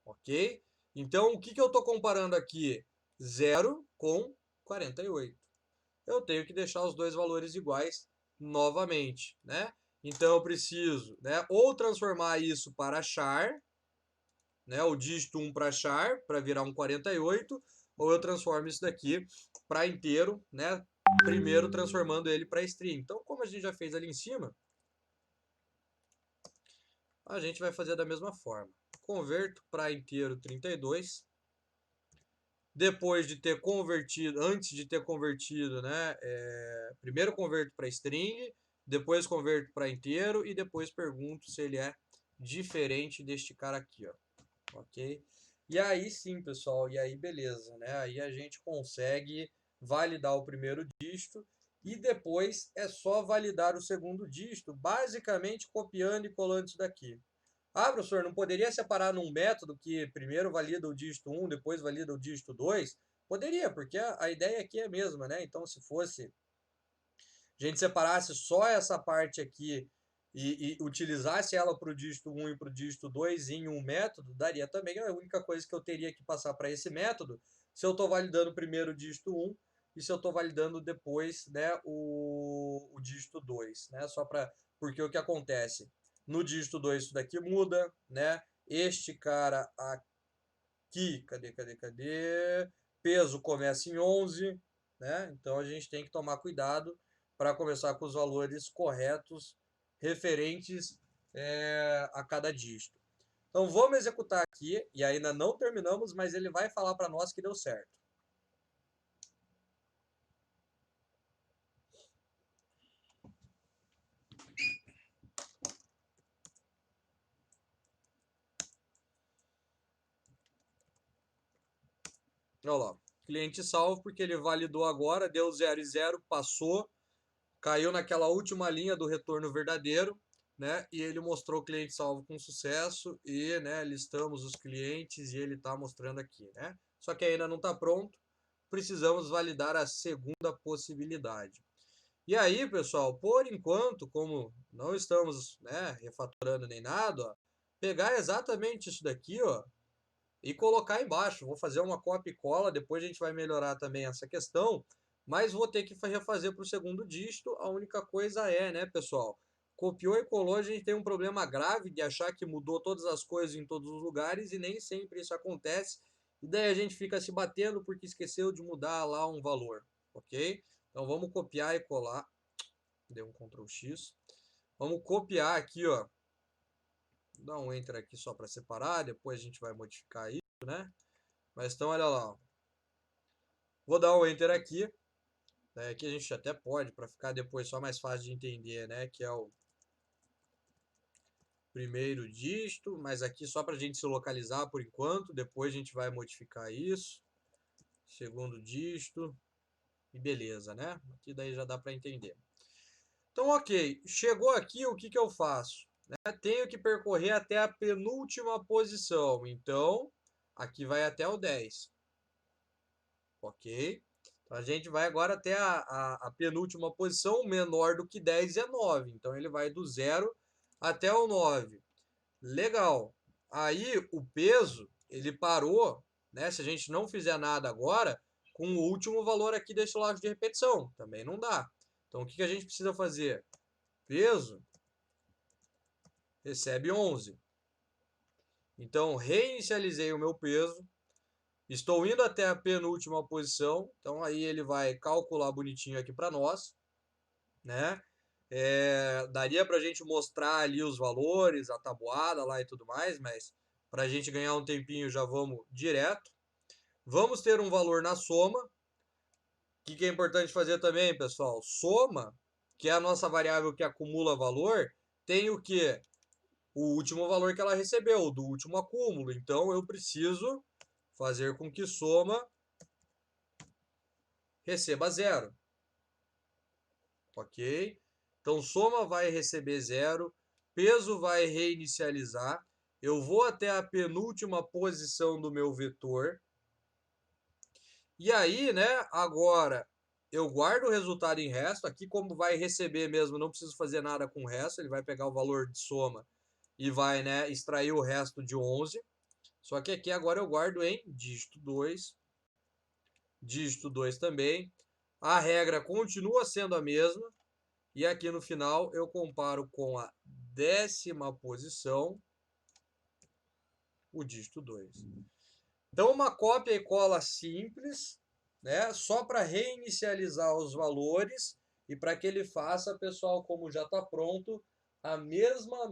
Speaker 1: ok? Então, o que eu estou comparando aqui? 0 com 48. Eu tenho que deixar os dois valores iguais novamente, né? Então, eu preciso, né, ou transformar isso para char, né, o dígito 1 para char, para virar um 48, ou eu transformo isso daqui para inteiro, né, primeiro transformando ele para string. Então, como a gente já fez ali em cima, a gente vai fazer da mesma forma. Converto para inteiro 32. Depois de ter convertido, antes de ter convertido, né, primeiro converto para string, depois converto para inteiro e depois pergunto se ele é diferente deste cara aqui, ó. Ok? E aí sim, pessoal, e aí beleza, né? Aí a gente consegue validar o primeiro dígito e depois é só validar o segundo dígito, basicamente copiando e colando isso daqui. Ah, professor, não poderia separar num método que primeiro valida o dígito 1, depois valida o dígito 2? Poderia, porque a ideia aqui é a mesma, né? Então, se fosse a gente separasse só essa parte aqui e utilizasse ela para o dígito 1 e para o dígito 2 em um método, daria também. A única coisa que eu teria que passar para esse método, se eu estou validando primeiro o dígito 1 e se eu estou validando depois, né, o dígito 2. Né? Porque o que acontece? No dígito 2 isso daqui muda, né? Este cara aqui, cadê? Peso começa em 11, né? Então a gente tem que tomar cuidado para começar com os valores corretos referentes a cada dígito. Então vamos executar aqui, e ainda não terminamos, mas ele vai falar para nós que deu certo. Olha lá, cliente salvo porque ele validou agora, deu 0 e 0, passou, caiu naquela última linha do retorno verdadeiro, né? E ele mostrou o cliente salvo com sucesso e, né, listamos os clientes e ele está mostrando aqui, né? Só que ainda não está pronto, precisamos validar a segunda possibilidade. E aí, pessoal, por enquanto, como não estamos, né, refatorando nem nada, ó, pegar exatamente isso daqui, ó, e colocar embaixo. Vou fazer uma cópia e cola, depois a gente vai melhorar também essa questão, mas vou ter que refazer para o segundo dígito. A única coisa é, né, pessoal, copiou e colou, a gente tem um problema grave de achar que mudou todas as coisas em todos os lugares e nem sempre isso acontece. E daí a gente fica se batendo porque esqueceu de mudar lá um valor, ok? Então vamos copiar e colar. Deu um Ctrl X. Vamos copiar aqui, ó. Vou dar um Enter aqui só para separar, depois a gente vai modificar isso, né? Mas então, olha lá. Ó. Vou dar um Enter aqui. Né? Aqui a gente até pode, para ficar depois só mais fácil de entender, né? Que é o primeiro dígito, mas aqui só para a gente se localizar por enquanto. Depois a gente vai modificar isso. Segundo dígito. E beleza, né? Aqui daí já dá para entender. Então, ok. Chegou aqui, o que eu faço? Né? Tenho que percorrer até a penúltima posição. Então, aqui vai até o 10. Ok? Então, a gente vai agora até a penúltima posição. Menor do que 10 é 9. Então, ele vai do 0 até o 9. Legal. Aí, o peso, ele parou, né? Se a gente não fizer nada agora, com o último valor aqui desse lado de repetição. Também não dá. Então, o que a gente precisa fazer? Peso recebe 11. Então, reinicializei o meu peso. Estou indo até a penúltima posição. Então, aí ele vai calcular bonitinho aqui para nós. Né? Daria para a gente mostrar ali os valores, a tabuada lá e tudo mais, mas para a gente ganhar um tempinho já vamos direto. Vamos ter um valor na soma. O que é importante fazer também, pessoal? Soma, que é a nossa variável que acumula valor, tem o quê? O último valor que ela recebeu, do último acúmulo. Então, eu preciso fazer com que soma receba 0. Ok? Então, soma vai receber 0, peso vai reinicializar. Eu vou até a penúltima posição do meu vetor. E aí, né, agora eu guardo o resultado em resto. Aqui, como vai receber mesmo, não preciso fazer nada com o resto. Ele vai pegar o valor de soma e vai, né, extrair o resto de 11. Só que aqui agora eu guardo em dígito 2. Dígito 2 também. A regra continua sendo a mesma. E aqui no final eu comparo com a 10ª posição, o dígito 2. Então, uma cópia e cola simples, né? Só para reinicializar os valores e para que ele faça, pessoal, como já está pronto, a mesma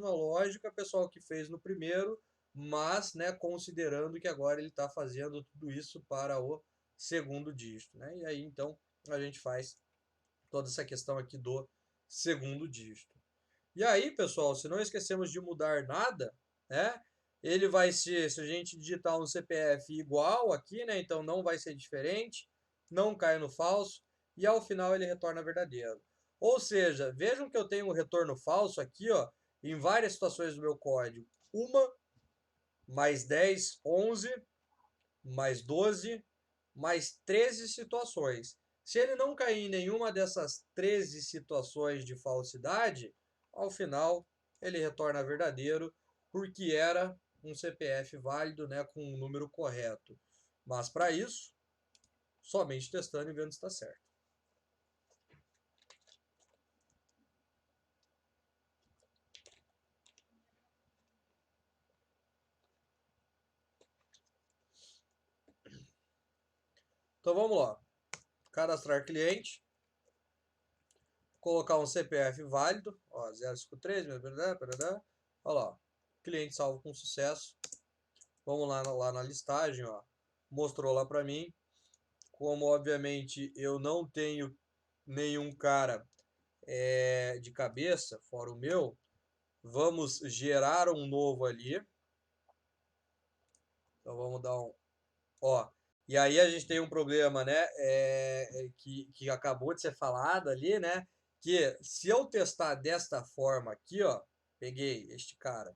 Speaker 1: lógica, pessoal, que fez no primeiro, mas, né, considerando que agora ele está fazendo tudo isso para o segundo dígito, né? E aí, então, a gente faz toda essa questão aqui do segundo dígito. E aí, pessoal, se não esquecemos de mudar nada, né? Ele vai ser, se a gente digitar um CPF igual aqui, né? Então não vai ser diferente. não cai no falso e ao final ele retorna verdadeiro. Ou seja, vejam que eu tenho um retorno falso aqui, ó, em várias situações do meu código. 1, mais 10, 11, mais 12, mais 13 situações. Se ele não cair em nenhuma dessas 13 situações de falsidade, ao final ele retorna verdadeiro, porque era um CPF válido, né, com um número correto. Mas para isso, somente testando e vendo se está certo. Então vamos lá. Cadastrar cliente. Colocar um CPF válido. Ó, 053, olha lá. Cliente salvo com sucesso. Vamos lá na listagem, ó. Mostrou lá para mim. Como obviamente eu não tenho nenhum cara de cabeça, fora o meu, vamos gerar um novo ali. Então vamos dar um. Ó, e aí a gente tem um problema, né? Que acabou de ser falado ali, né? Que se eu testar desta forma aqui, ó, peguei este cara,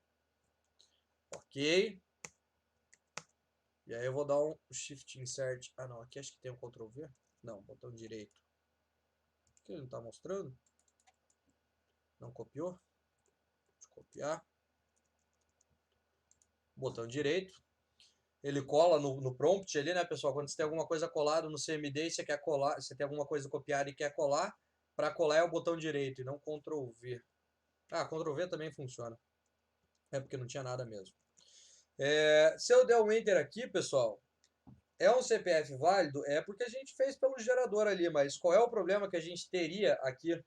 Speaker 1: ok? E aí eu vou dar um Shift Insert. Ah, não, aqui acho que tem um Ctrl V. Não, botão direito. Por que ele não está mostrando? Não copiou? Deixa eu copiar. Botão direito. Ele cola no prompt ali, né, pessoal? Quando você tem alguma coisa colada no CMD e você quer colar, você tem alguma coisa copiada e quer colar, para colar é o botão direito e não Ctrl V. Ah, Ctrl V também funciona. É porque não tinha nada mesmo. Se eu der um Enter aqui, pessoal, é um CPF válido? É porque a gente fez pelo gerador ali, mas qual é o problema que a gente teria aqui?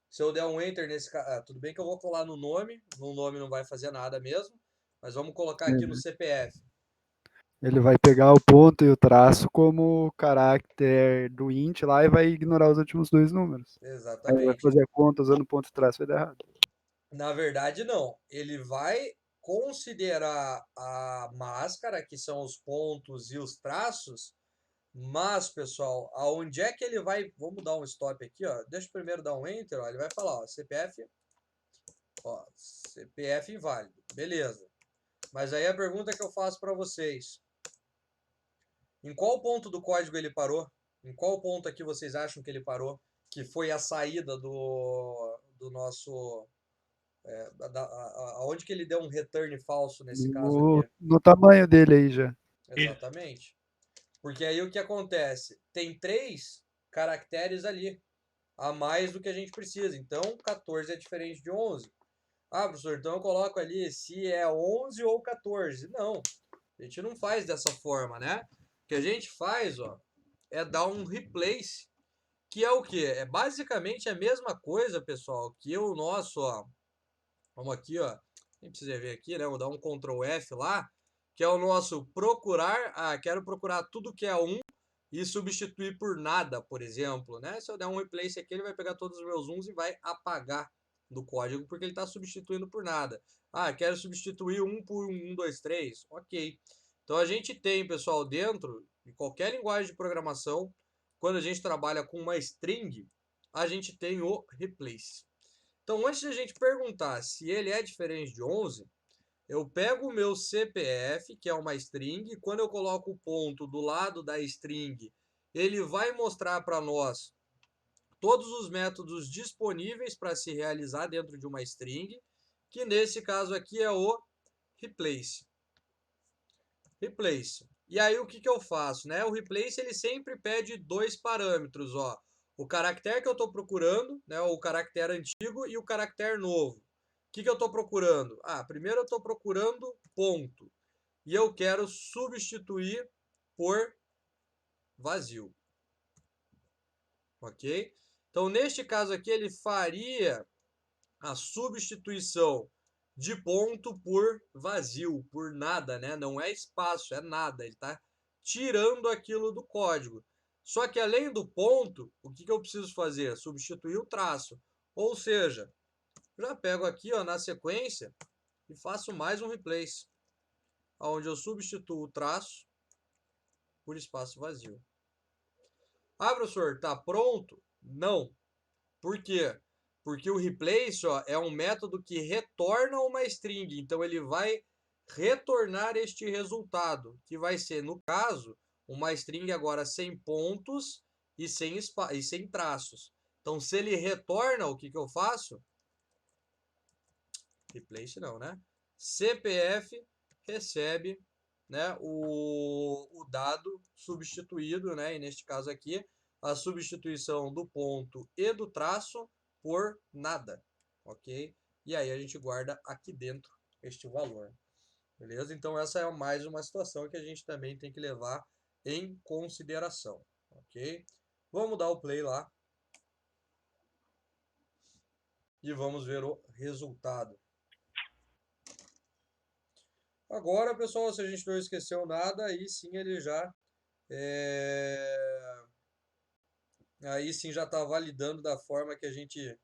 Speaker 1: Se eu der um Enter nesse cara, tudo bem que eu vou colar no nome não vai fazer nada mesmo, mas vamos colocar aqui no CPF.
Speaker 5: Ele vai pegar o ponto e o traço como caractere do int lá e vai ignorar os últimos dois números. Aí vai
Speaker 1: Exatamente.
Speaker 5: fazer a conta usando ponto e traço, vai dar errado.
Speaker 1: Na verdade, não. Ele vai considerar a máscara, que são os pontos e os traços, mas, pessoal, aonde é que ele vai... Vamos dar um stop aqui, ó. Deixa eu primeiro dar um Enter, ó. Ele vai falar, ó, CPF inválido. Beleza. Mas aí a pergunta que eu faço para vocês. Em qual ponto do código ele parou? Em qual ponto aqui vocês acham que ele parou? Que foi a saída do nosso... aonde que ele deu um return falso nesse caso aqui?
Speaker 5: No tamanho dele aí já.
Speaker 1: Exatamente. Porque aí o que acontece? Tem 3 caracteres ali, a mais do que a gente precisa. Então, 14 é diferente de 11. Ah, professor, então eu coloco ali se é 11 ou 14. Não, a gente não faz dessa forma, né? O que a gente faz, ó, é dar um replace, que é o quê? É basicamente a mesma coisa, pessoal, que o nosso, ó, vamos aqui, ó, nem precisa ver aqui, né? Vou dar um Ctrl F lá, que é o nosso procurar. Ah, quero procurar tudo que é 1 e substituir por nada, por exemplo, né? Se eu der um replace aqui, ele vai pegar todos os meus 1s e vai apagar do código, porque ele está substituindo por nada. Ah, quero substituir 1 por 1, 2, 3. Ok. Então a gente tem, pessoal, dentro de qualquer linguagem de programação, quando a gente trabalha com uma string, a gente tem o replace. Então, antes de a gente perguntar se ele é diferente de 11, eu pego o meu CPF, que é uma string, e quando eu coloco o ponto do lado da string, ele vai mostrar para nós todos os métodos disponíveis para se realizar dentro de uma string, que nesse caso aqui é o replace. E aí o que eu faço, né? O replace ele sempre pede 2 parâmetros, ó. O caractere que eu estou procurando, né? O caractere antigo e o caractere novo. O que eu estou procurando? Ah, primeiro eu estou procurando ponto. E eu quero substituir por vazio. Ok? Então, neste caso aqui, ele faria a substituição de ponto por vazio, por nada, né? Não é espaço, é nada. Ele está tirando aquilo do código. Só que além do ponto, o que eu preciso fazer? Substituir o traço. Ou seja, já pego aqui, ó, na sequência e faço mais um replace, onde eu substituo o traço por espaço vazio. Ah, professor, tá pronto? Não. Por quê? Porque o replace, ó, é um método que retorna uma string. Então ele vai retornar este resultado, que vai ser, no caso, uma string agora sem pontos e sem traços. Então, se ele retorna, o que eu faço? Replace não, né? CPF recebe, né, o dado substituído, né? E neste caso aqui, a substituição do ponto e do traço por nada, ok? E aí a gente guarda aqui dentro este valor, beleza? Então essa é mais uma situação que a gente também tem que levar em consideração, ok? Vamos dar o play lá e vamos ver o resultado. Agora, pessoal, se a gente não esqueceu nada, aí sim ele já aí sim já está validando da forma que a gente,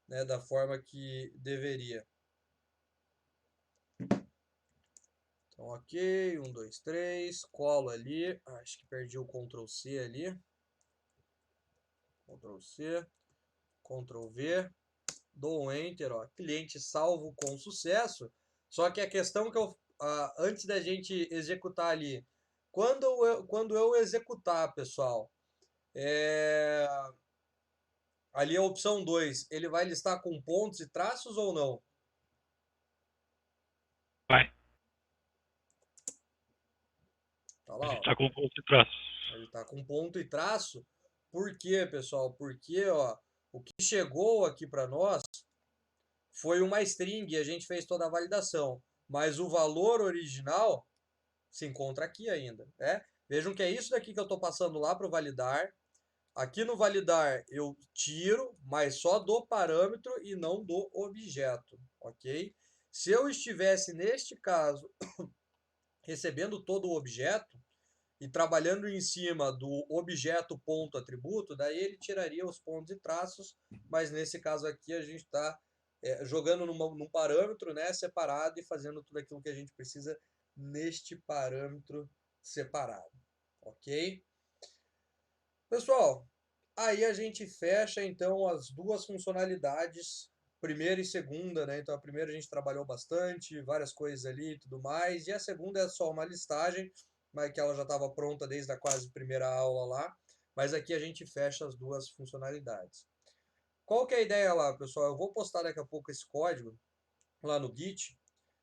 Speaker 1: né, da forma que deveria. Então, ok, 1, 2, 3, colo ali, acho que perdi o Ctrl C ali, Ctrl C, Ctrl V, dou um Enter, ó, cliente salvo com sucesso. Só que a questão que antes da gente executar ali, quando eu executar, pessoal, ali a opção 2, ele vai listar com pontos e traços ou não?
Speaker 2: Vai.
Speaker 1: Tá
Speaker 2: Ele
Speaker 1: lá, ó.
Speaker 2: tá com ponto de traço.
Speaker 1: Ele está com ponto e traço. Por quê, pessoal? Porque ó, o que chegou aqui para nós foi uma string e a gente fez toda a validação. Mas o valor original se encontra aqui ainda, né? Vejam que é isso daqui que eu estou passando lá para o validar. Aqui no validar eu tiro, mas só do parâmetro e não do objeto, ok? Se eu estivesse, neste caso, recebendo todo o objeto e trabalhando em cima do objeto ponto atributo, daí ele tiraria os pontos e traços, mas nesse caso aqui a gente está jogando num parâmetro, né, separado e fazendo tudo aquilo que a gente precisa neste parâmetro separado, ok? Pessoal, aí a gente fecha então as duas funcionalidades, primeira e segunda, né? Então a primeira a gente trabalhou bastante, várias coisas ali e tudo mais, e a segunda é só uma listagem, mas que ela já estava pronta desde a quase primeira aula lá, mas aqui a gente fecha as duas funcionalidades. Qual que é a ideia lá, pessoal? Eu vou postar daqui a pouco esse código lá no Git,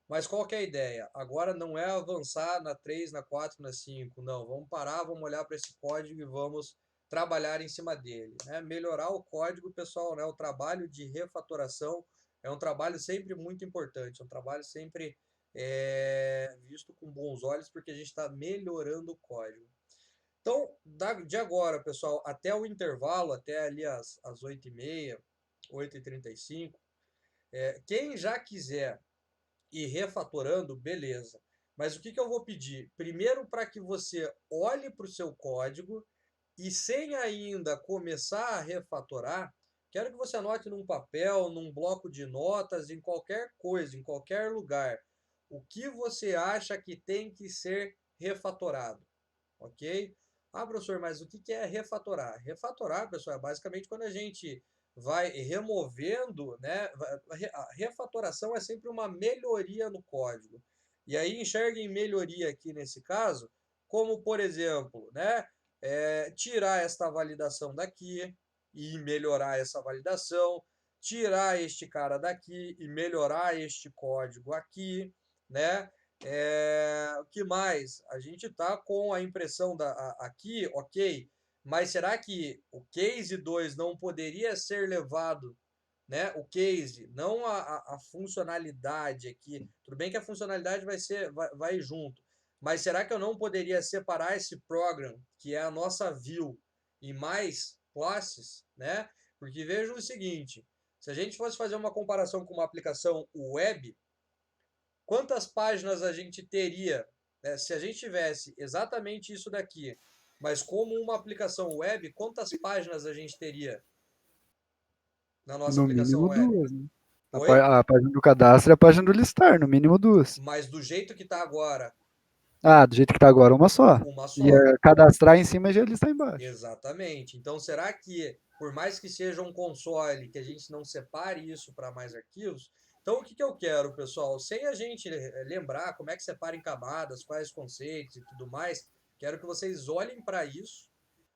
Speaker 1: mas qual que é a ideia? Agora não é avançar na 3, na 4, na 5, não. Vamos parar, vamos olhar para esse código e vamos trabalhar em cima dele, né? Melhorar o código, pessoal, né? O trabalho de refatoração é um trabalho sempre muito importante, é um trabalho sempre visto com bons olhos, porque a gente está melhorando o código. Então, de agora, pessoal, até o intervalo, até ali às 8h30, 8h35, quem já quiser ir refatorando, beleza. Mas o que eu vou pedir? Primeiro, para que você olhe para o seu código e, sem ainda começar a refatorar, quero que você anote num papel, num bloco de notas, em qualquer coisa, em qualquer lugar, o que você acha que tem que ser refatorado, ok? Ah, professor, mas o que é refatorar? Refatorar, pessoal, é basicamente quando a gente vai removendo, né? A refatoração é sempre uma melhoria no código. E aí enxerguem melhoria aqui nesse caso, como por exemplo, né? Tirar esta validação daqui e melhorar essa validação, tirar este cara daqui e melhorar este código aqui, né? O que mais? A gente está com a impressão aqui, ok, mas será que o case 2 não poderia ser levado, né? O case, não a funcionalidade aqui. Tudo bem que a funcionalidade vai junto, mas será que eu não poderia separar esse program, que é a nossa view, em mais classes, né? Porque vejam o seguinte, se a gente fosse fazer uma comparação com uma aplicação web, quantas páginas a gente teria, né, se a gente tivesse exatamente isso daqui, mas como uma aplicação web, quantas páginas a gente teria na nossa
Speaker 5: No
Speaker 1: aplicação
Speaker 5: mínimo
Speaker 1: web?
Speaker 5: duas, né?
Speaker 1: Oi?
Speaker 5: A página do cadastro e a página do listar, no mínimo duas.
Speaker 1: Mas do jeito que está agora,
Speaker 5: Ah, do jeito que tá agora, uma só.
Speaker 1: Uma só.
Speaker 5: E cadastrar em cima e já está embaixo.
Speaker 1: Exatamente. Então, será que, por mais que seja um console, que a gente não separe isso para mais arquivos? Então, o que que eu quero, pessoal? Sem a gente lembrar como é que separa em camadas, quais conceitos e tudo mais, quero que vocês olhem para isso,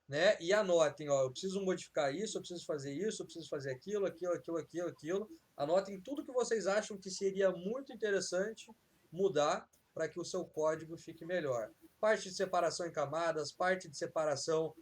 Speaker 1: né? E anotem, ó, eu preciso modificar isso, eu preciso fazer isso, eu preciso fazer aquilo, aquilo, aquilo, aquilo, aquilo. Anotem tudo que vocês acham que seria muito interessante mudar para que o seu código fique melhor. Parte de separação em camadas, parte de separação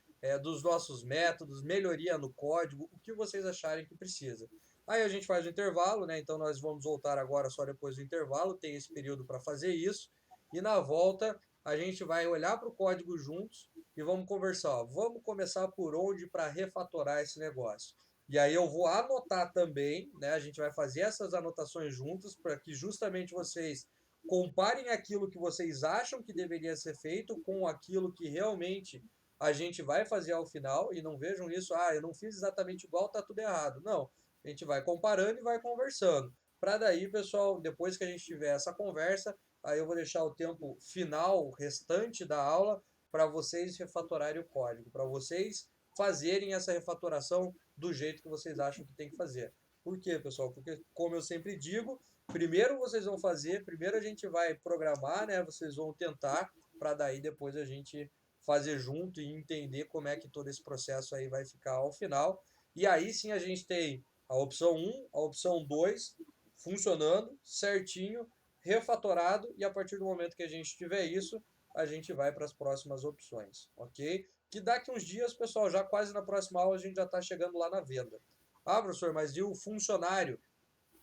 Speaker 1: dos nossos métodos, melhoria no código, o que vocês acharem que precisa. Aí a gente faz o intervalo, né? Então nós vamos voltar agora só depois do intervalo, tem esse período para fazer isso. E na volta a gente vai olhar para o código juntos e vamos conversar. Ó, vamos começar por onde para refatorar esse negócio. E aí eu vou anotar também, né? A gente vai fazer essas anotações juntos para que justamente vocês comparem aquilo que vocês acham que deveria ser feito com aquilo que realmente a gente vai fazer ao final e não vejam isso, eu não fiz exatamente igual, tá tudo errado. Não, a gente vai comparando e vai conversando. Para daí, pessoal, depois que a gente tiver essa conversa, aí eu vou deixar o tempo final, restante da aula, para vocês refatorarem o código, para vocês fazerem essa refatoração do jeito que vocês acham que tem que fazer. Por quê, pessoal? Porque, como eu sempre digo, primeiro vocês vão fazer, primeiro a gente vai programar, né? Vocês vão tentar, para daí depois a gente fazer junto e entender como é que todo esse processo aí vai ficar ao final. E aí sim a gente tem a opção 1, a opção 2 funcionando certinho, refatorado, e a partir do momento que a gente tiver isso, a gente vai para as próximas opções, ok? Que daqui uns dias, pessoal, já quase na próxima aula a gente já está chegando lá na venda. Ah, professor, mas e o funcionário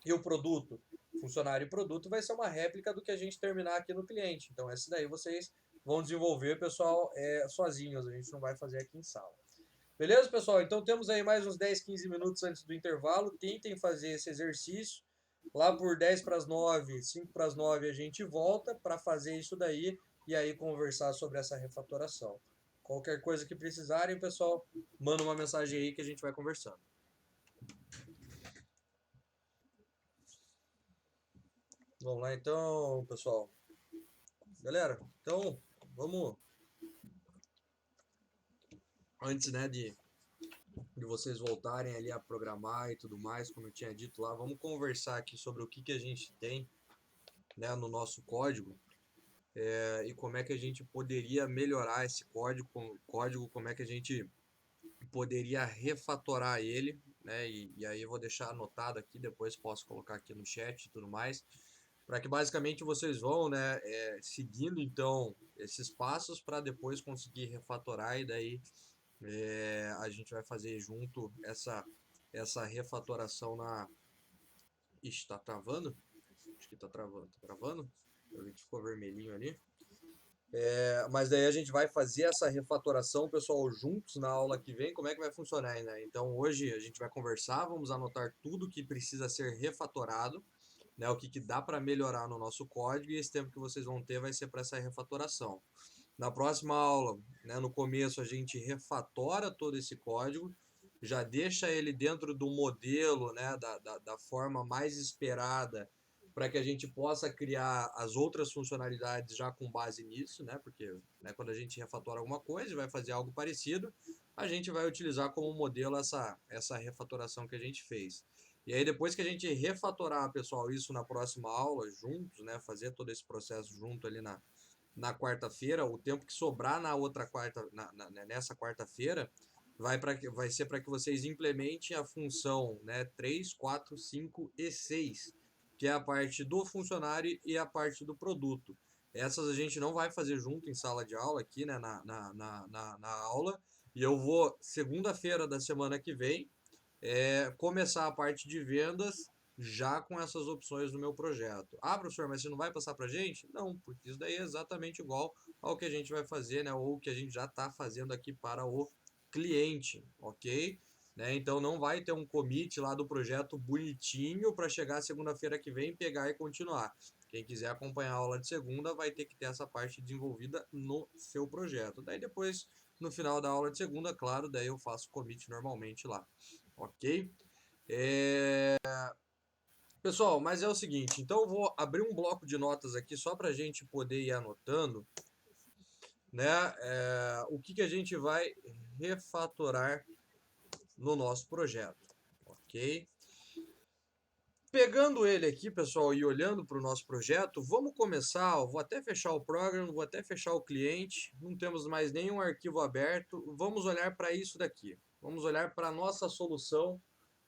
Speaker 1: e o produto? Funcionário e produto vai ser uma réplica do que a gente terminar aqui no cliente. Então, esse daí vocês vão desenvolver, pessoal, sozinhos. A gente não vai fazer aqui em sala. Beleza, pessoal? Então, temos aí mais uns 10, 15 minutos antes do intervalo. Tentem fazer esse exercício. Lá por 10 para as 9, 5 para as 9, a gente volta para fazer isso daí e aí conversar sobre essa refatoração. Qualquer coisa que precisarem, pessoal, manda uma mensagem aí que a gente vai conversando. Vamos lá então, pessoal. Galera, então vamos, antes, né, de vocês voltarem ali a programar e tudo mais, como eu tinha dito lá, vamos conversar aqui sobre o que a gente tem, né, no nosso código, e como é que a gente poderia melhorar esse código, como é que a gente poderia refatorar ele, né, e aí eu vou deixar anotado aqui, depois posso colocar aqui no chat e tudo mais, para que basicamente vocês vão, né, seguindo então esses passos para depois conseguir refatorar, e daí a gente vai fazer junto essa refatoração na... Ixi, tá travando? Acho que tá travando. Tá travando? Eu vi que ficou vermelhinho ali. Mas daí a gente vai fazer essa refatoração, pessoal, juntos na aula que vem. Como é que vai funcionar, né? Então hoje a gente vai conversar, vamos anotar tudo que precisa ser refatorado, né? O que dá para melhorar no nosso código, e esse tempo que vocês vão ter vai ser para essa refatoração. Na próxima aula, né, no começo, a gente refatora todo esse código, já deixa ele dentro do modelo, né, da forma mais esperada, para que a gente possa criar as outras funcionalidades já com base nisso, né, porque, né, quando a gente refatora alguma coisa e vai fazer algo parecido, a gente vai utilizar como modelo essa refatoração que a gente fez. E aí, depois que a gente refatorar, pessoal, isso na próxima aula, juntos, né, fazer todo esse processo junto ali na quarta-feira, o tempo que sobrar na outra quarta, nessa quarta-feira, vai ser para que vocês implementem a função, né, 3, 4, 5 e 6, que é a parte do funcionário e a parte do produto. Essas a gente não vai fazer junto em sala de aula aqui, né, na aula, e eu vou, segunda-feira da semana que vem, começar a parte de vendas já com essas opções no meu projeto. Ah, professor, mas você não vai passar para a gente? Não, porque isso daí é exatamente igual ao que a gente vai fazer, né, ou o que a gente já está fazendo aqui para o cliente, ok? Né, então não vai ter um commit lá do projeto bonitinho para chegar segunda-feira que vem, pegar e continuar. Quem quiser acompanhar a aula de segunda vai ter que ter essa parte desenvolvida no seu projeto. Daí depois, no final da aula de segunda, claro, daí eu faço commit normalmente lá, ok? Pessoal, mas é o seguinte, então eu vou abrir um bloco de notas aqui só para a gente poder ir anotando, né, o que a gente vai refatorar no nosso projeto, ok? Pegando ele aqui, pessoal, e olhando para o nosso projeto, vamos começar. Vou até fechar o programa, vou até fechar o cliente. Não temos mais nenhum arquivo aberto. Vamos olhar para isso daqui. Vamos olhar para a nossa solução,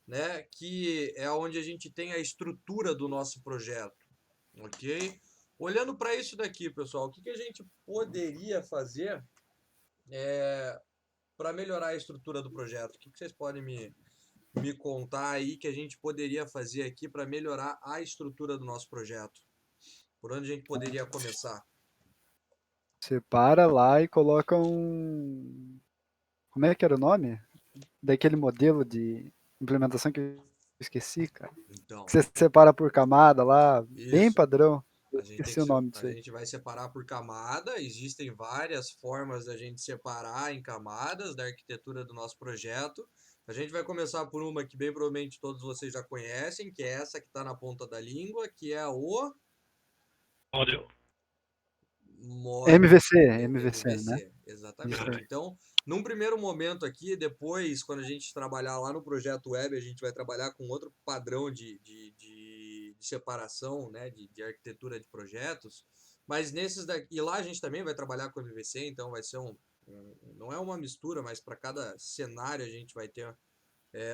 Speaker 1: né, que é onde a gente tem a estrutura do nosso projeto, ok? Olhando para isso daqui, pessoal, o que a gente poderia fazer para melhorar a estrutura do projeto? O que vocês podem me contar aí que a gente poderia fazer aqui para melhorar a estrutura do nosso projeto? Por onde a gente poderia começar?
Speaker 5: Separa lá e coloca um. Como é que era o nome? Daquele modelo de implementação que eu esqueci, cara.
Speaker 1: Então,
Speaker 5: Que você separa por camada lá, bem
Speaker 1: isso.
Speaker 5: padrão.
Speaker 1: A gente, tem
Speaker 5: Esqueci
Speaker 1: que,
Speaker 5: o nome disso
Speaker 1: a
Speaker 5: aí.
Speaker 1: gente vai separar por camada. Existem várias formas da gente separar em camadas da arquitetura do nosso projeto. A gente vai começar por uma que bem provavelmente todos vocês já conhecem, que é essa que está na ponta da língua, que é o
Speaker 2: Model.
Speaker 5: MVC, né?
Speaker 1: MVC,
Speaker 5: Isso
Speaker 1: exatamente.
Speaker 5: aí.
Speaker 1: Então, num primeiro momento aqui, depois, quando a gente trabalhar lá no projeto web, a gente vai trabalhar com outro padrão de separação, né, de arquitetura de projetos. Mas nesses daqui, e lá a gente também vai trabalhar com MVC, então vai ser não é uma mistura, mas para cada cenário a gente vai ter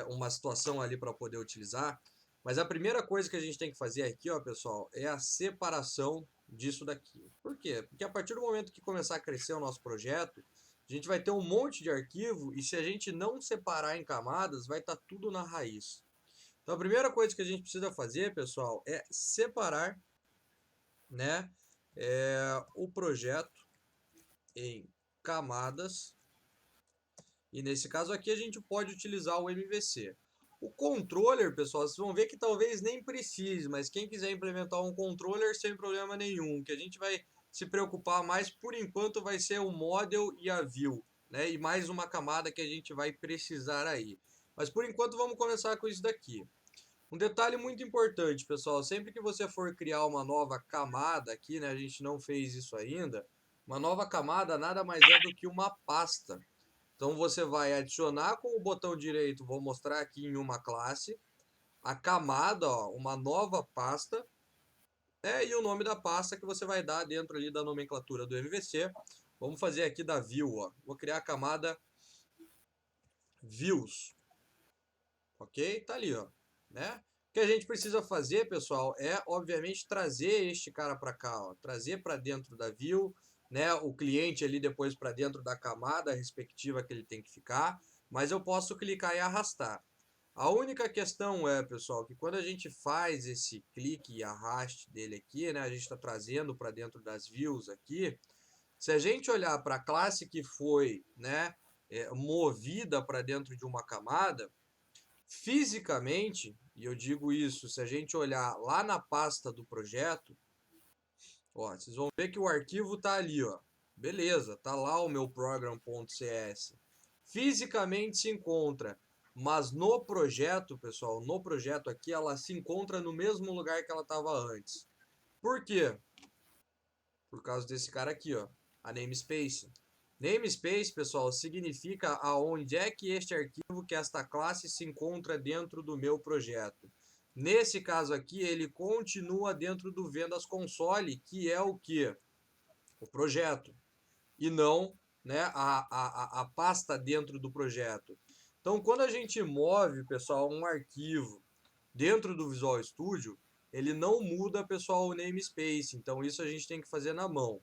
Speaker 1: uma situação ali para poder utilizar. Mas a primeira coisa que a gente tem que fazer aqui, ó, pessoal, é a separação disso daqui. Por quê? Porque a partir do momento que começar a crescer o nosso projeto, a gente vai ter um monte de arquivo e se a gente não separar em camadas, vai estar tudo na raiz. Então a primeira coisa que a gente precisa fazer, pessoal, é separar, né, o projeto em camadas. E nesse caso aqui a gente pode utilizar o MVC. O controller, pessoal, vocês vão ver que talvez nem precise, mas quem quiser implementar um controller sem problema nenhum, que a gente vai se preocupar mais por enquanto vai ser o model e a view, né? E mais uma camada que a gente vai precisar aí. Mas por enquanto vamos começar com isso daqui. Um detalhe muito importante, pessoal, sempre que você for criar uma nova camada aqui, né? A gente não fez isso ainda. Uma nova camada nada mais é do que uma pasta. Então você vai adicionar com o botão direito, vou mostrar aqui em uma classe, a camada, ó, uma nova pasta, e o nome da pasta que você vai dar dentro ali da nomenclatura do MVC. Vamos fazer aqui da view, ó. Vou criar a camada views, ok? Tá ali, ó, né? O que a gente precisa fazer, pessoal, é obviamente trazer este cara para cá, ó, trazer para dentro da view, né, o cliente ali depois para dentro da camada respectiva que ele tem que ficar, mas eu posso clicar e arrastar. A única questão é, pessoal, que quando a gente faz esse clique e arraste dele aqui, né, a gente está trazendo para dentro das views aqui, se a gente olhar para a classe que foi, né, movida para dentro de uma camada, fisicamente, e eu digo isso, se a gente olhar lá na pasta do projeto, ó, vocês vão ver que o arquivo tá ali, ó. Beleza, tá lá o meu program.cs. Fisicamente se encontra, mas no projeto, pessoal, no projeto aqui ela se encontra no mesmo lugar que ela estava antes. Por quê? Por causa desse cara aqui, ó, a namespace. Namespace, pessoal, significa aonde é que este arquivo, que esta classe se encontra dentro do meu projeto. Nesse caso aqui, ele continua dentro do Vendas Console, que é o que? O projeto. E não, né, a pasta dentro do projeto. Então, quando a gente move, pessoal, um arquivo dentro do Visual Studio, ele não muda, pessoal, o namespace. Então, isso a gente tem que fazer na mão.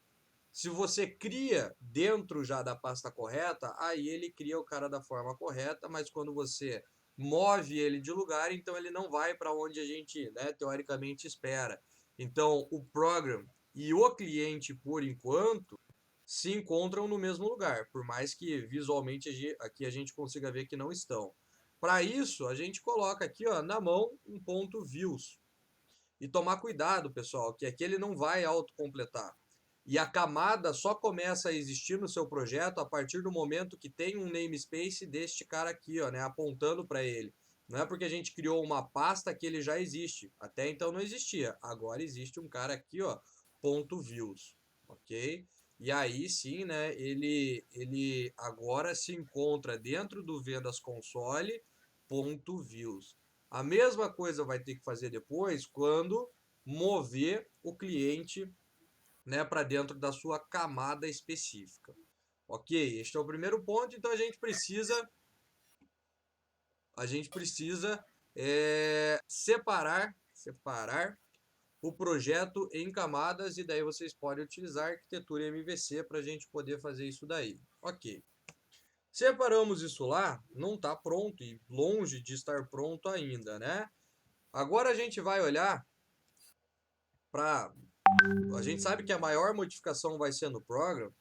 Speaker 1: Se você cria dentro já da pasta correta, aí ele cria o cara da forma correta, mas quando você move ele de lugar, então ele não vai para onde a gente, né, teoricamente espera. Então, o program e o cliente, por enquanto, se encontram no mesmo lugar, por mais que visualmente aqui a gente consiga ver que não estão. Para isso, a gente coloca aqui, ó, na mão um ponto views. E tomar cuidado, pessoal, que aqui ele não vai autocompletar. E a camada só começa a existir no seu projeto a partir do momento que tem um namespace deste cara aqui, ó, né, apontando para ele. Não é porque a gente criou uma pasta que ele já existe. Até então não existia. Agora existe um cara aqui, ó, ponto .views, ok? E aí sim, né, ele agora se encontra dentro do vendas console ponto views. A mesma coisa vai ter que fazer depois quando mover o cliente, né, para dentro da sua camada específica. Ok, este é o primeiro ponto, então a gente precisa separar o projeto em camadas e daí vocês podem utilizar a arquitetura MVC para a gente poder fazer isso daí. Ok. Separamos isso lá, não está pronto e longe de estar pronto ainda, né? Agora a gente vai olhar para... A gente sabe que a maior modificação vai ser no program,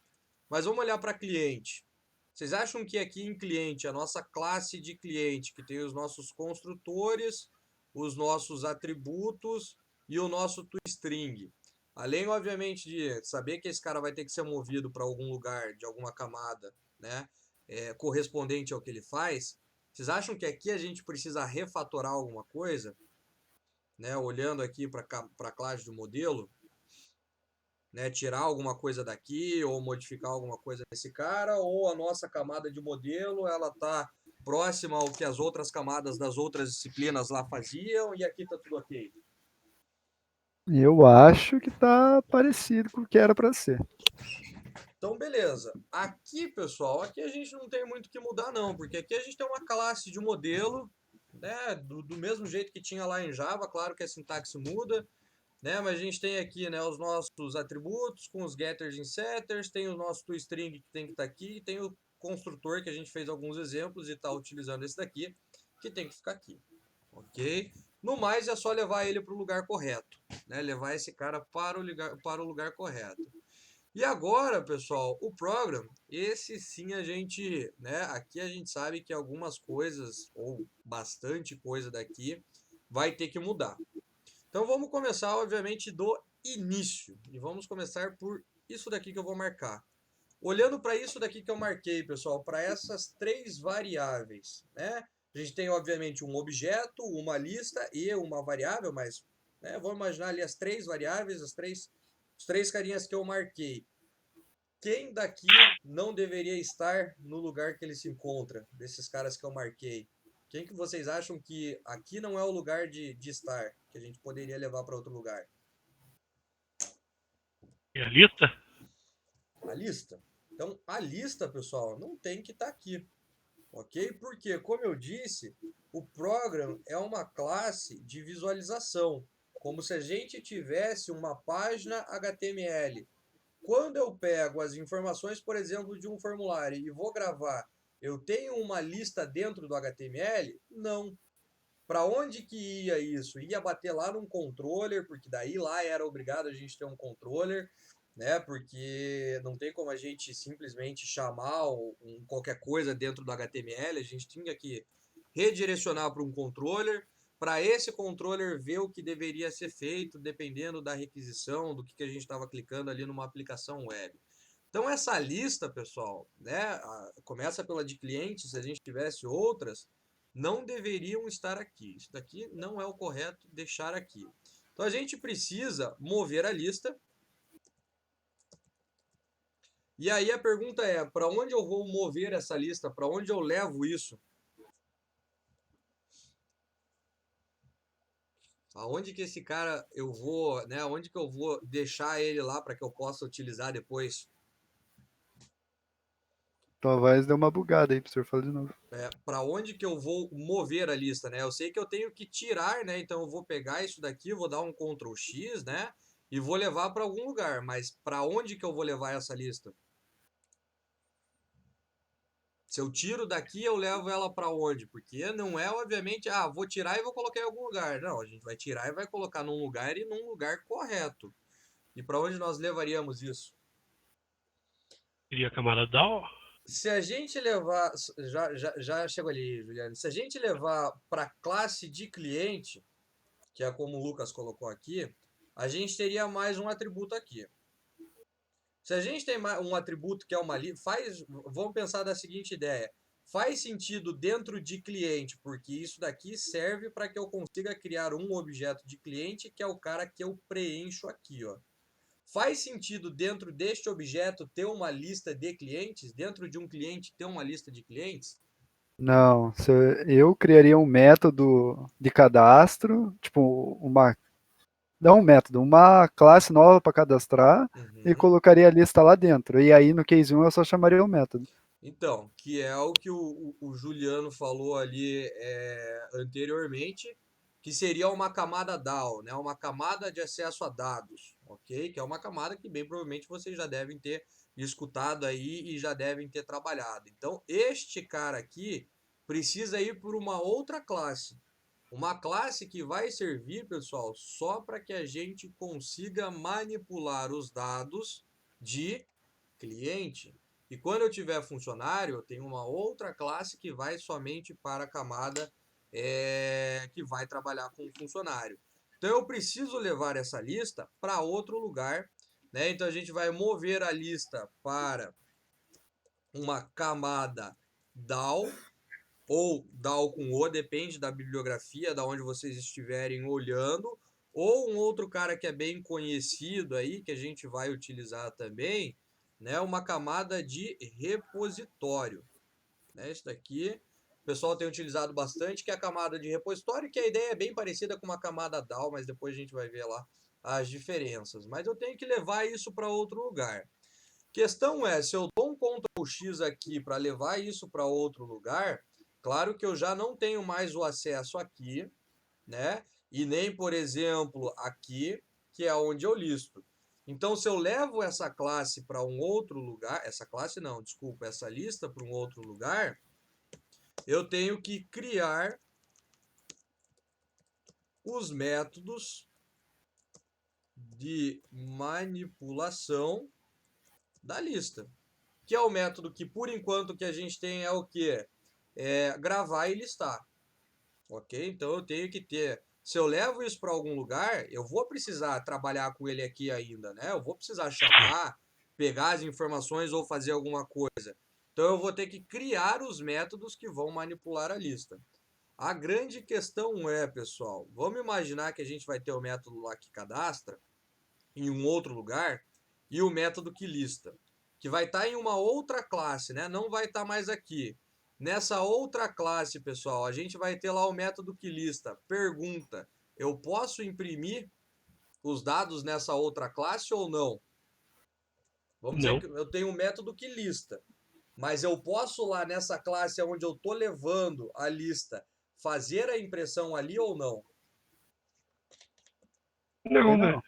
Speaker 1: mas vamos olhar para cliente. Vocês acham que aqui em cliente, a nossa classe de cliente, que tem os nossos construtores, os nossos atributos e o nosso toString, além, obviamente, de saber que esse cara vai ter que ser movido para algum lugar, de alguma camada, né, correspondente ao que ele faz, vocês acham que aqui a gente precisa refatorar alguma coisa? Né, olhando aqui para a classe do modelo, né, tirar alguma coisa daqui ou modificar alguma coisa nesse cara, ou a nossa camada de modelo ela está próxima ao que as outras camadas das outras disciplinas lá faziam e aqui está tudo ok?
Speaker 5: Eu acho que tá parecido com o que era para ser.
Speaker 1: Então, beleza. Aqui, pessoal, aqui a gente não tem muito o que mudar não, porque aqui a gente tem uma classe de modelo, né, do mesmo jeito que tinha lá em Java, claro que a sintaxe muda, né? Mas a gente tem aqui, né, os nossos atributos com os getters e setters, tem o nosso toString que tem que estar aqui, e tem o construtor que a gente fez alguns exemplos e está utilizando esse daqui, que tem que ficar aqui, ok? No mais é só levar ele para o lugar correto, né? Levar esse cara para o lugar correto. E agora, pessoal, o program, esse sim a gente, né, aqui a gente sabe que algumas coisas, ou bastante coisa daqui, vai ter que mudar. Então vamos começar, obviamente, do início. E vamos começar por isso daqui que eu vou marcar. Olhando para isso daqui que eu marquei, pessoal, para essas três variáveis, né? A gente tem, obviamente, um objeto, uma lista e uma variável, mas né, vamos imaginar ali as três variáveis, os três carinhas que eu marquei. Quem daqui não deveria estar no lugar que ele se encontra, desses caras que eu marquei? Quem que vocês acham que aqui não é o lugar de estar, que a gente poderia levar para outro lugar?
Speaker 2: E a lista?
Speaker 1: A lista. Então, a lista, pessoal, não tem que estar aqui, ok? Porque, como eu disse, o program é uma classe de visualização, como se a gente tivesse uma página HTML. Quando eu pego as informações, por exemplo, de um formulário e vou gravar, eu tenho uma lista dentro do HTML? Não. Para onde que ia isso? Ia bater lá num controller, porque daí lá era obrigado a gente ter um controller, né? Porque não tem como a gente simplesmente chamar qualquer coisa dentro do HTML, a gente tinha que redirecionar para um controller, para esse controller ver o que deveria ser feito, dependendo da requisição, do que a gente estava clicando ali numa aplicação web. Então essa lista, pessoal, né, começa pela de clientes, se a gente tivesse outras, não deveriam estar aqui. Isso daqui não é o correto deixar aqui. Então a gente precisa mover a lista. E aí a pergunta é, para onde eu vou mover essa lista? Para onde eu levo isso? Aonde que esse cara eu vou, né? Onde que eu vou deixar ele lá para que eu possa utilizar depois?
Speaker 5: Tua voz deu uma bugada aí, professor, fala de novo.
Speaker 1: Para onde que eu vou mover a lista, né? Eu sei que eu tenho que tirar, né? Então eu vou pegar isso daqui, vou dar um Ctrl X, né? E vou levar para algum lugar. Mas para onde que eu vou levar essa lista? Se eu tiro daqui, eu levo ela para onde? Porque não é, obviamente, vou tirar e vou colocar em algum lugar. Não, a gente vai tirar e vai colocar num lugar e num lugar correto. E para onde nós levaríamos isso?
Speaker 2: Seria a camada DAO?
Speaker 1: Se a gente levar. Já chegou ali, Juliano. Se a gente levar para classe de cliente, que é como o Lucas colocou aqui, a gente teria mais um atributo aqui. Se a gente tem um atributo que é uma lista, vamos pensar da seguinte ideia. Faz sentido dentro de cliente, porque isso daqui serve para que eu consiga criar um objeto de cliente, que é o cara que eu preencho aqui, ó. Faz sentido dentro deste objeto ter uma lista de clientes? Dentro de um cliente ter uma lista de clientes?
Speaker 5: Não, eu criaria um método de cadastro, tipo, não um método, uma classe nova para cadastrar e
Speaker 1: Uhum.
Speaker 5: colocaria a lista lá dentro. E aí no case 1 eu só chamaria o método.
Speaker 1: Então, que é o que o Juliano falou ali anteriormente, que seria uma camada DAO, né? Uma camada de acesso a dados, ok? Que é uma camada que bem provavelmente vocês já devem ter escutado aí e já devem ter trabalhado. Então, este cara aqui precisa ir por uma outra classe. Uma classe que vai servir, pessoal, só para que a gente consiga manipular os dados de cliente. E quando eu tiver funcionário, eu tenho uma outra classe que vai somente para a camada que vai trabalhar com o funcionário. Então eu preciso levar essa lista para outro lugar, né? Então a gente vai mover a lista para uma camada DAO ou DAO com O, depende da bibliografia, da onde vocês estiverem olhando, ou um outro cara que é bem conhecido aí, que a gente vai utilizar também, né, uma camada de repositório. Né, isso daqui o pessoal tem utilizado bastante, que é a camada de repositório, que a ideia é bem parecida com uma camada DAO, mas depois a gente vai ver lá as diferenças. Mas eu tenho que levar isso para outro lugar. Questão é, se eu dou um Ctrl X aqui para levar isso para outro lugar, claro que eu já não tenho mais o acesso aqui, né? E nem, por exemplo, aqui, que é onde eu listo. Então, se eu levo essa classe para um outro lugar, essa classe não, desculpa, essa lista para um outro lugar, eu tenho que criar os métodos de manipulação da lista. Que é o método que, por enquanto, que a gente tem é o quê? É gravar e listar. Ok? Então eu tenho que ter. Se eu levo isso para algum lugar, eu vou precisar trabalhar com ele aqui ainda, né? Eu vou precisar chamar, pegar as informações ou fazer alguma coisa. Então eu vou ter que criar os métodos que vão manipular a lista. A grande questão é, pessoal, vamos imaginar que a gente vai ter o método lá que cadastra em um outro lugar e o método que lista, que vai estar em uma outra classe, né? Não vai estar mais aqui. Nessa outra classe, pessoal, a gente vai ter lá o método que lista. Pergunta: eu posso imprimir os dados nessa outra classe ou não? Vamos dizer
Speaker 2: Não.
Speaker 1: que eu tenho um método que lista, mas eu posso lá nessa classe onde eu estou levando a lista fazer a impressão ali ou não?
Speaker 2: Não, né?
Speaker 5: Não.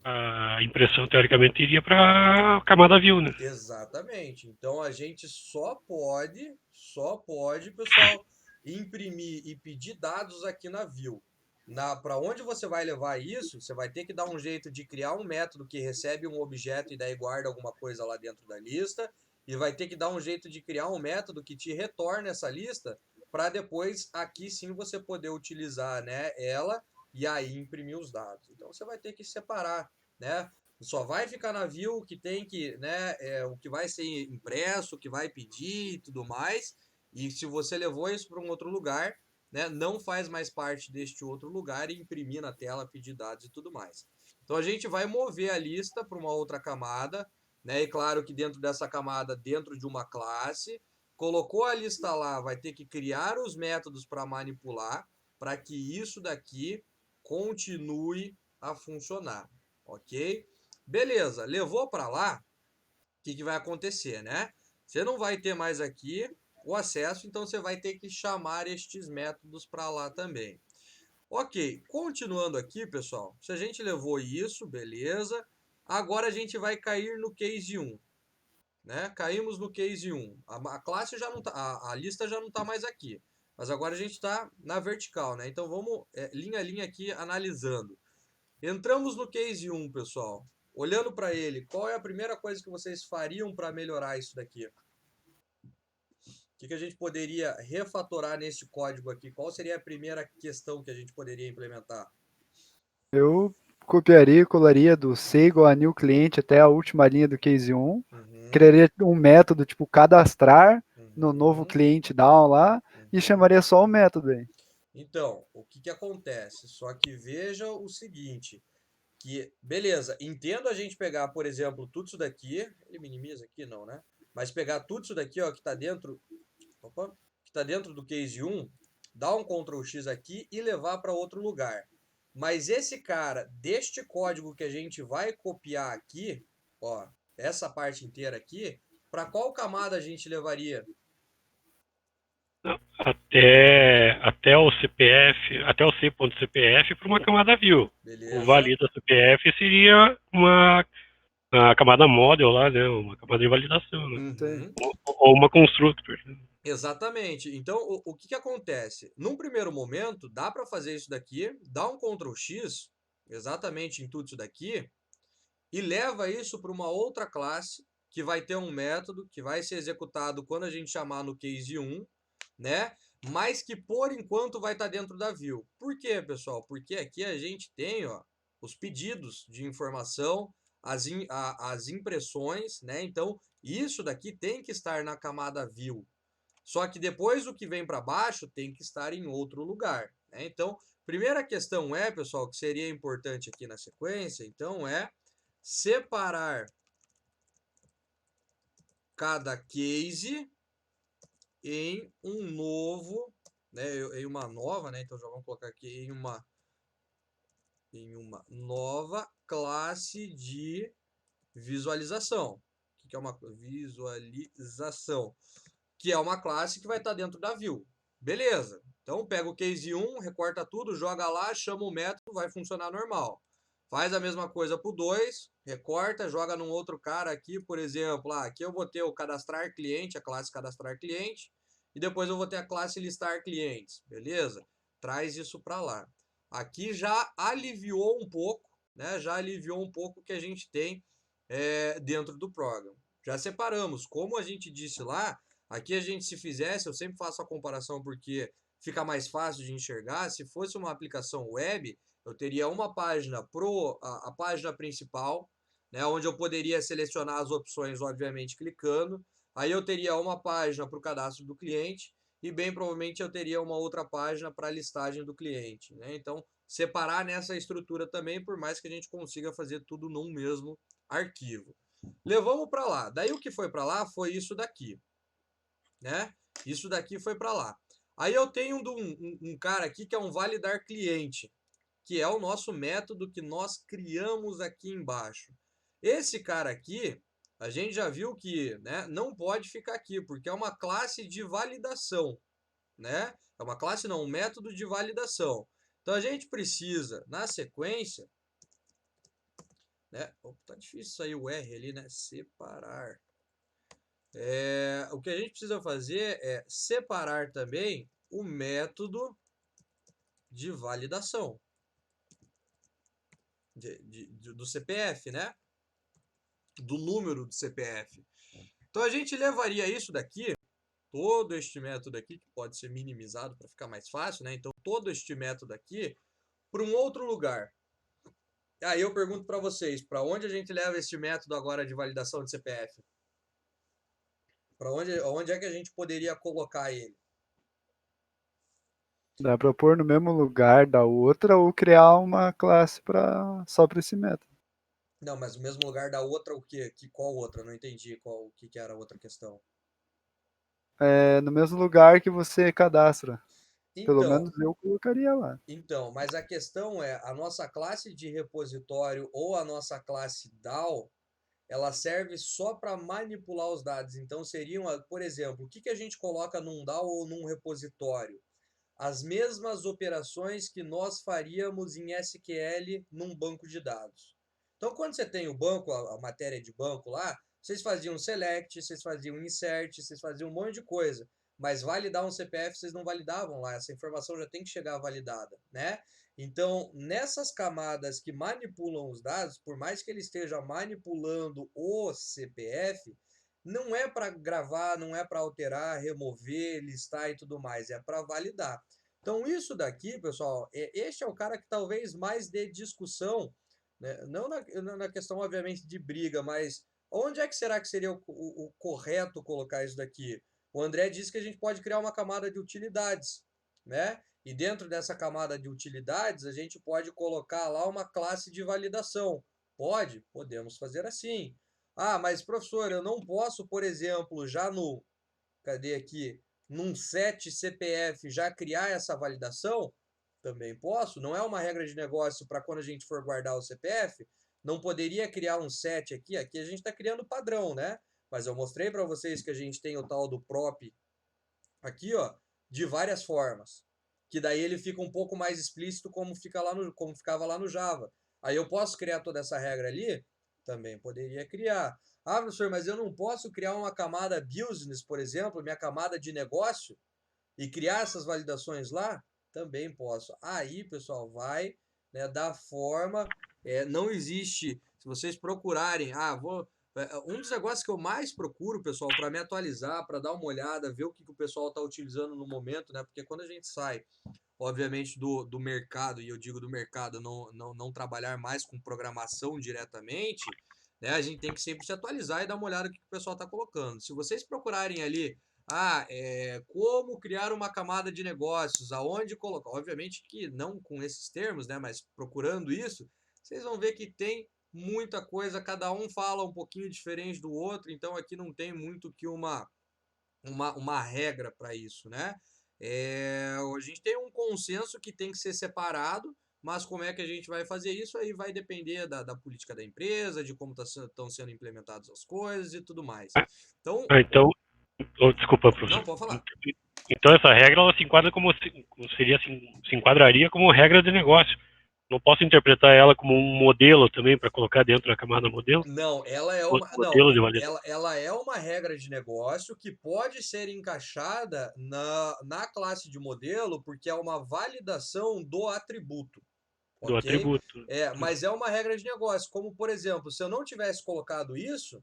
Speaker 2: A impressão, teoricamente, iria para a camada view, né?
Speaker 1: Exatamente. Então a gente só pode, pessoal, imprimir e pedir dados aqui na view. Para onde você vai levar isso, você vai ter que dar um jeito de criar um método que recebe um objeto e daí guarda alguma coisa lá dentro da lista, e vai ter que dar um jeito de criar um método que te retorne essa lista para depois aqui sim você poder utilizar, né, ela e aí imprimir os dados. Então você vai ter que separar, né? Só vai ficar na view o que tem que, né, o que vai ser impresso, o que vai pedir e tudo mais. E se você levou isso para um outro lugar, né, não faz mais parte deste outro lugar e imprimir na tela, pedir dados e tudo mais. Então a gente vai mover a lista para uma outra camada, né? E claro que dentro dessa camada, dentro de uma classe, colocou a lista lá, vai ter que criar os métodos para manipular, para que isso daqui continue a funcionar, ok? Beleza, levou para lá, o que vai acontecer, né? Você não vai ter mais aqui o acesso, então você vai ter que chamar estes métodos para lá também. Ok, continuando aqui, pessoal, se a gente levou isso, beleza. Agora a gente vai cair no case 1, né? Caímos no case 1. A classe já não tá, a lista já não está mais aqui, mas agora a gente está na vertical, né? Então vamos linha a linha aqui analisando. Entramos no case 1, pessoal. Olhando para ele, qual é a primeira coisa que vocês fariam para melhorar isso daqui? O que a gente poderia refatorar nesse código aqui? Qual seria a primeira questão que a gente poderia implementar?
Speaker 5: Eu copiaria e colaria do C igual a new cliente até a última linha do case 1. Criaria um método tipo cadastrar no novo cliente down lá e chamaria só o método aí.
Speaker 1: Então, o que acontece? Só que veja o seguinte, que, beleza, entendo a gente pegar, por exemplo, tudo isso daqui, ele minimiza aqui, não, né? Mas pegar tudo isso daqui, ó, que tá dentro, opa, que tá dentro do case 1, dar um Ctrl X aqui e levar para outro lugar. Mas esse cara, deste código que a gente vai copiar aqui, ó, essa parte inteira aqui, para qual camada a gente levaria?
Speaker 2: Até o CPF, até o C.CPF para uma camada view. O
Speaker 1: Beleza?
Speaker 2: valida CPF seria a camada model lá, né? Uma camada de validação, né?
Speaker 1: Uhum.
Speaker 2: Ou uma constructor.
Speaker 1: Exatamente. Então, o que que acontece? Num primeiro momento, dá para fazer isso daqui, dá um Ctrl X, exatamente em tudo isso daqui, e leva isso para uma outra classe que vai ter um método que vai ser executado quando a gente chamar no case 1, né? Mas que por enquanto vai estar dentro da view. Por quê, pessoal? Porque aqui a gente tem, ó, os pedidos de informação, as impressões, né? Então, isso daqui tem que estar na camada view. Só que depois o que vem para baixo tem que estar em outro lugar, né? Então, primeira questão é, pessoal, que seria importante aqui na sequência, então é separar cada case em um novo, né, em uma nova, né? Então já vamos colocar aqui em uma nova classe de visualização. O que é uma visualização? Que é uma classe que vai estar dentro da view. Beleza. Então pega o case 1, recorta tudo, joga lá, chama o método, vai funcionar normal. Faz a mesma coisa para o 2, recorta, joga num outro cara aqui, por exemplo, aqui eu vou ter o cadastrar cliente, a classe cadastrar cliente, e depois eu vou ter a classe listar clientes, beleza? Traz isso para lá. Aqui já aliviou um pouco, né? Já aliviou um pouco o que a gente tem dentro do programa. Já separamos, como a gente disse lá, aqui a gente se fizesse, eu sempre faço a comparação porque fica mais fácil de enxergar, se fosse uma aplicação web, eu teria uma página a página principal, né, onde eu poderia selecionar as opções, obviamente, clicando. Aí eu teria uma página para o cadastro do cliente e bem provavelmente eu teria uma outra página para a listagem do cliente, né? Então, separar nessa estrutura também, por mais que a gente consiga fazer tudo num mesmo arquivo. Levamos para lá. Daí o que foi para lá foi isso daqui, né? Isso daqui foi para lá. Aí eu tenho um cara aqui que é um validar cliente, que é o nosso método que nós criamos aqui embaixo. Esse cara aqui, a gente já viu que, né, não pode ficar aqui, porque é uma classe de validação, né? É uma classe não, um método de validação. Então a gente precisa, na sequência, né? Opa, tá difícil sair o R ali, né? Separar. O que a gente precisa fazer é separar também o método de validação do CPF, né? Do número do CPF. Então a gente levaria isso daqui, todo este método aqui, que pode ser minimizado para ficar mais fácil, né? Então todo este método aqui para um outro lugar. Aí eu pergunto para vocês, para onde a gente leva este método agora de validação de CPF? Para onde é que a gente poderia colocar ele?
Speaker 5: Dá para pôr no mesmo lugar da outra ou criar uma classe só para esse método.
Speaker 1: Não, mas o mesmo lugar da outra o quê? Qual outra? Não entendi o que era a outra questão.
Speaker 5: No mesmo lugar que você cadastra. Pelo
Speaker 1: Então,
Speaker 5: menos eu colocaria lá.
Speaker 1: mas a questão é, a nossa classe de repositório ou a nossa classe DAO, ela serve só para manipular os dados. Então, seriam, por exemplo, o que a gente coloca num DAO ou num repositório? As mesmas operações que nós faríamos em SQL num banco de dados. Então, quando você tem o banco, a matéria de banco lá, vocês faziam select, vocês faziam insert, vocês faziam um monte de coisa. Mas validar um CPF vocês não validavam lá, essa informação já tem que chegar validada, né? Então, nessas camadas que manipulam os dados, por mais que ele esteja manipulando o CPF, não é para gravar, não é para alterar, remover, listar e tudo mais, é para validar. Então, isso daqui, pessoal, este é o cara que talvez mais dê discussão, né? Não na questão, obviamente, de briga, mas onde é que será que seria o correto colocar isso daqui? O André disse que a gente pode criar uma camada de utilidades, né? E dentro dessa camada de utilidades, a gente pode colocar lá uma classe de validação. Pode? Podemos fazer assim. Ah, mas professor, eu não posso, por exemplo, já no, cadê aqui, num set CPF já criar essa validação? Também posso. Não é uma regra de negócio para quando a gente for guardar o CPF? Não poderia criar um set aqui? Aqui a gente está criando padrão, né? Mas eu mostrei para vocês que a gente tem o tal do prop aqui, ó, de várias formas. Que daí ele fica um pouco mais explícito como ficava lá no Java. Aí eu posso criar toda essa regra ali? Também poderia criar. Ah, professor, mas eu não posso criar uma camada business, por exemplo, minha camada de negócio, e criar essas validações lá? Também posso. Aí, pessoal, vai, né, da forma. Não existe. Se vocês procurarem, um dos negócios que eu mais procuro, pessoal, para me atualizar, para dar uma olhada, ver o que o pessoal está utilizando no momento, né? Porque quando a gente sai, obviamente, do mercado, e eu digo do mercado, não trabalhar mais com programação diretamente, né? A gente tem que sempre se atualizar e dar uma olhada no que o pessoal está colocando. Se vocês procurarem ali, como criar uma camada de negócios, aonde colocar, obviamente que não com esses termos, né? Mas procurando isso, vocês vão ver que tem muita coisa, cada um fala um pouquinho diferente do outro, então aqui não tem muito que uma regra para isso, né? A gente tem um consenso que tem que ser separado, mas como é que a gente vai fazer isso aí vai depender da política da empresa, de como estão sendo implementadas as coisas e tudo mais. Então,
Speaker 2: Então, desculpa, professor.
Speaker 1: não, pode falar.
Speaker 2: Então essa regra ela se enquadra se enquadraria como regra de negócio. Não posso interpretar ela como um modelo também para colocar dentro da camada modelo?
Speaker 1: Não, ela é
Speaker 2: Modelo de validação.
Speaker 1: ela é uma regra de negócio que pode ser encaixada na classe de modelo, porque é uma validação do atributo.
Speaker 2: Do
Speaker 1: Ok?
Speaker 2: atributo.
Speaker 1: Mas é uma regra de negócio. Como, por exemplo, se eu não tivesse colocado isso,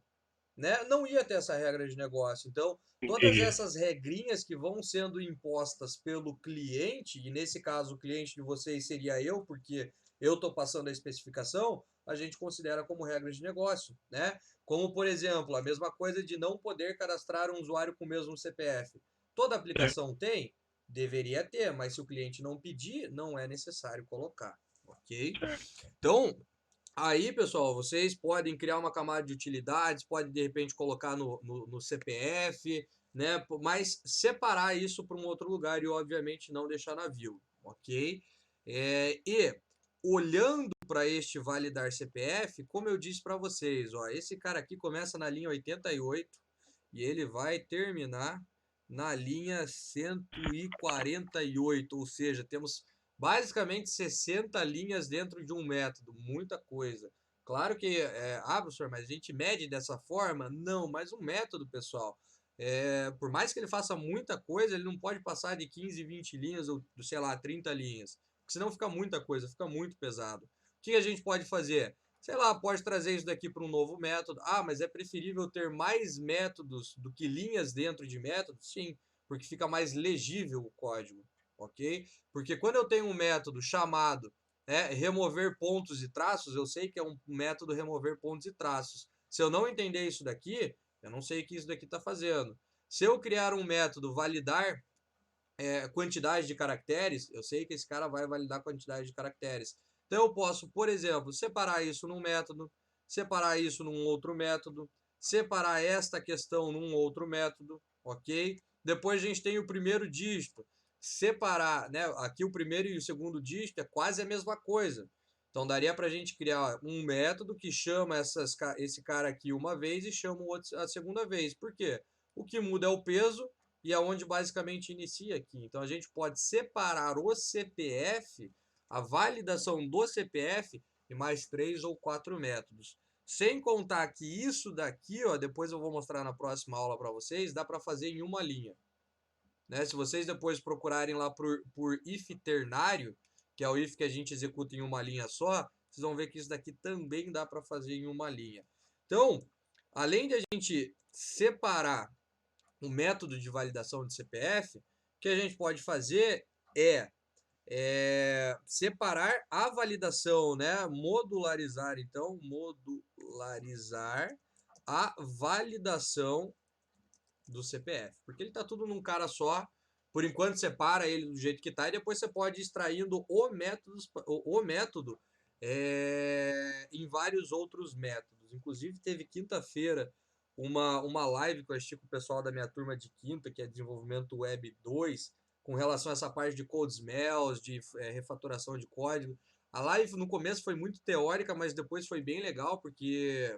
Speaker 1: né, não ia ter essa regra de negócio. Então, todas essas regrinhas que vão sendo impostas pelo cliente, e nesse caso o cliente de vocês seria eu, porque eu estou passando a especificação, a gente considera como regra de negócio, né? Como, por exemplo, a mesma coisa de não poder cadastrar um usuário com o mesmo CPF. Toda aplicação tem? Deveria ter, mas se o cliente não pedir, não é necessário colocar, ok? Então, aí, pessoal, vocês podem criar uma camada de utilidades, podem de repente colocar no CPF, né? Mas separar isso para um outro lugar e, obviamente, não deixar na view, ok? E olhando para este validar CPF, como eu disse para vocês, ó, esse cara aqui começa na linha 88 e ele vai terminar na linha 148, ou seja, temos basicamente 60 linhas dentro de um método, muita coisa. Claro que, professor, mas a gente mede dessa forma? Não, mas um método, pessoal, por mais que ele faça muita coisa, ele não pode passar de 15, 20 linhas ou, sei lá, 30 linhas, porque senão fica muita coisa, fica muito pesado. O que a gente pode fazer? Sei lá, pode trazer isso daqui para um novo método. Ah, mas é preferível ter mais métodos do que linhas dentro de métodos? Sim, porque fica mais legível o código, ok? Porque quando eu tenho um método chamado remover pontos e traços, eu sei que é um método remover pontos e traços. Se eu não entender isso daqui, eu não sei o que isso daqui está fazendo. Se eu criar um método validar quantidade de caracteres, eu sei que esse cara vai validar quantidade de caracteres. Então eu posso, por exemplo, separar isso num método, separar isso num outro método, separar esta questão num outro método, ok? Depois a gente tem o primeiro dígito. Separar, né? Aqui o primeiro e o segundo dígito é quase a mesma coisa. Então daria para a gente criar um método que chama esse cara aqui uma vez e chama o outro a segunda vez. Por quê? O que muda é o peso e é onde basicamente inicia aqui. Então a gente pode separar o CPF, a validação do CPF, em mais 3 ou 4 métodos. Sem contar que isso daqui, ó, depois eu vou mostrar na próxima aula para vocês, dá para fazer em uma linha. Né? Se vocês depois procurarem lá por if ternário, que é o if que a gente executa em uma linha só, vocês vão ver que isso daqui também dá para fazer em uma linha. Então, além de a gente separar o método de validação de CPF, o que a gente pode fazer é separar a validação, né? Modularizar, então, modularizar a validação do CPF, porque ele está tudo num cara só, por enquanto separa ele do jeito que está e depois você pode ir extraindo o método em vários outros métodos. Inclusive teve quinta-feira uma live que eu assisti com o pessoal da minha turma de quinta, que é desenvolvimento web 2, com relação a essa parte de code smells, de refatoração de código. A live no começo foi muito teórica, mas depois foi bem legal, porque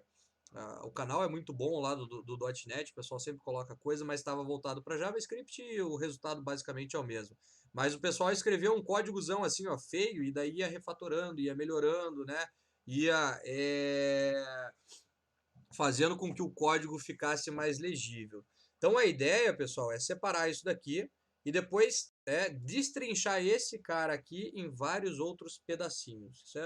Speaker 1: o canal é muito bom lá do .NET, o pessoal sempre coloca coisa, mas estava voltado para JavaScript e o resultado basicamente é o mesmo. Mas o pessoal escreveu um códigozão assim, ó, feio, e daí ia refatorando, ia melhorando, né? Ia fazendo com que o código ficasse mais legível. Então a ideia, pessoal, é separar isso daqui e depois destrinchar esse cara aqui em vários outros pedacinhos. Isso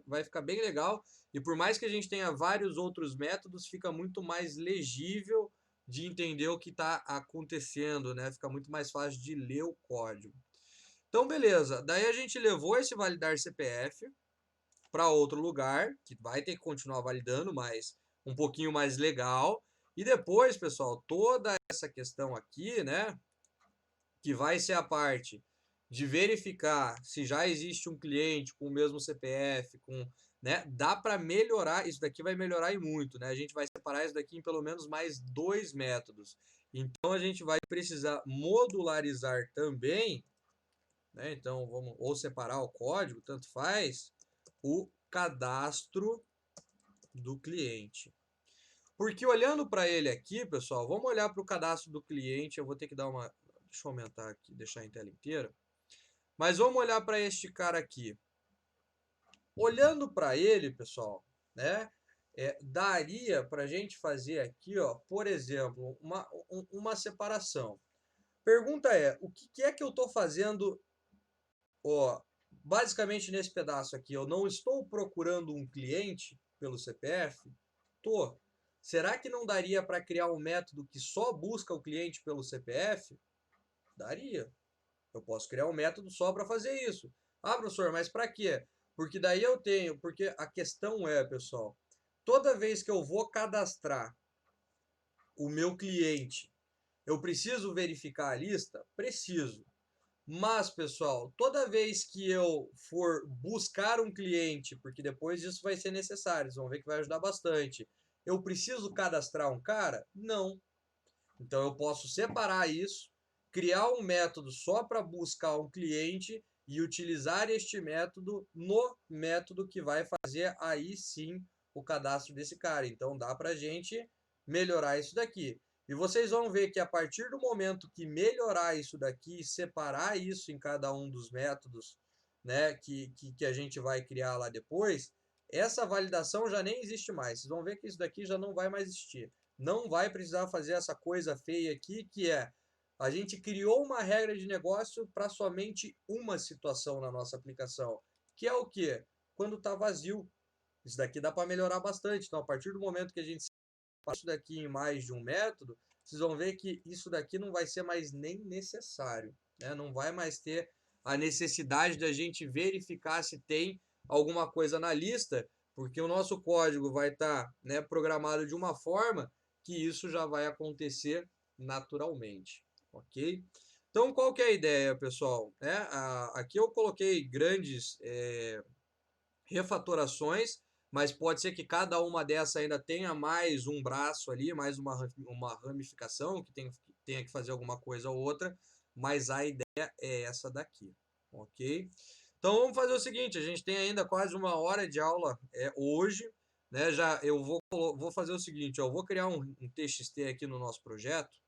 Speaker 1: vai ficar bem legal, e por mais que a gente tenha vários outros métodos, fica muito mais legível de entender o que está acontecendo, né? Fica muito mais fácil de ler o código. Então, beleza. Daí a gente levou esse validar CPF para outro lugar, que vai ter que continuar validando, mas um pouquinho mais legal. E depois, pessoal, toda essa questão aqui, né, que vai ser a parte de verificar se já existe um cliente com o mesmo CPF, né, dá para melhorar, isso daqui vai melhorar e muito, né? A gente vai separar isso daqui em pelo menos mais 2 métodos. Então a gente vai precisar modularizar também, né? Então vamos ou separar o código, tanto faz, o cadastro do cliente. Porque olhando para ele aqui, pessoal, vamos olhar para o cadastro do cliente. Eu vou ter que dar uma... Deixa eu aumentar aqui, deixar em tela inteira. Mas vamos olhar para este cara aqui. Olhando para ele, pessoal, né? Daria para a gente fazer aqui, ó, por exemplo, uma separação. Pergunta é, o que é que eu estou fazendo, ó, basicamente nesse pedaço aqui? Eu não estou procurando um cliente pelo CPF? Tô. Será que não daria para criar um método que só busca o cliente pelo CPF? Daria. Eu posso criar um método só para fazer isso. Ah, professor, mas para quê? Porque daí eu tenho... Porque a questão é, pessoal, toda vez que eu vou cadastrar o meu cliente, eu preciso verificar a lista? Preciso. Mas, pessoal, toda vez que eu for buscar um cliente, porque depois isso vai ser necessário, vocês vão ver que vai ajudar bastante, eu preciso cadastrar um cara? Não. Então eu posso separar isso, criar um método só para buscar um cliente e utilizar este método no método que vai fazer aí sim o cadastro desse cara. Então dá para a gente melhorar isso daqui. E vocês vão ver que a partir do momento que melhorar isso daqui, separar isso em cada um dos métodos, né, que a gente vai criar lá depois, essa validação já nem existe mais. Vocês vão ver que isso daqui já não vai mais existir. Não vai precisar fazer essa coisa feia aqui, que é a gente criou uma regra de negócio para somente uma situação na nossa aplicação, que é o quê? Quando está vazio. Isso daqui dá para melhorar bastante. Então, a partir do momento que a gente passa isso daqui em mais de um método, vocês vão ver que isso daqui não vai ser mais nem necessário, né? Não vai mais ter a necessidade da gente verificar se tem alguma coisa na lista, porque o nosso código vai estar, né, programado de uma forma que isso já vai acontecer naturalmente, ok? Então, qual que é a ideia, pessoal? Aqui eu coloquei grandes refatorações, mas pode ser que cada uma dessa ainda tenha mais um braço ali, mais uma ramificação, que tenha que fazer alguma coisa ou outra, mas a ideia é essa daqui, ok? Então vamos fazer o seguinte, a gente tem ainda quase 1 hora de aula hoje, né? Eu vou fazer o seguinte, eu vou criar um TXT aqui no nosso projeto,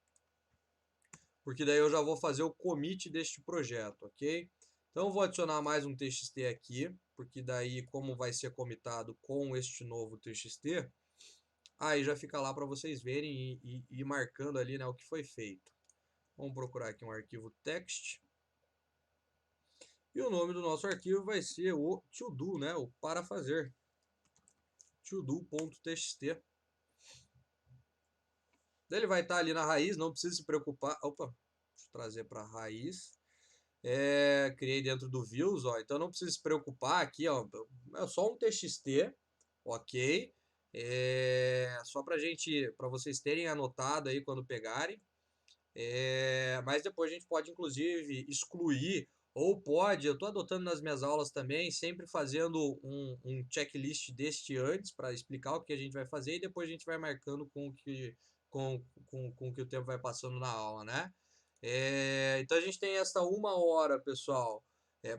Speaker 1: porque daí eu já vou fazer o commit deste projeto, ok? Então eu vou adicionar mais um TXT aqui, porque daí como vai ser comitado com este novo TXT, aí já fica lá para vocês verem e ir marcando ali, né, o que foi feito. Vamos procurar aqui um arquivo text. E o nome do nosso arquivo vai ser o to do, né, o para fazer. todo.txt. Ele vai estar ali na raiz, não precisa se preocupar. Opa, deixa eu trazer para a raiz. Criei dentro do views, ó, então não precisa se preocupar aqui, ó, é só um TXT, ok? Só para vocês terem anotado aí quando pegarem. Mas depois a gente pode, inclusive, excluir, ou pode, eu estou adotando nas minhas aulas também, sempre fazendo um checklist deste antes, para explicar o que a gente vai fazer, e depois a gente vai marcando com o que o tempo vai passando na aula, né? Então a gente tem essa 1 hora, pessoal,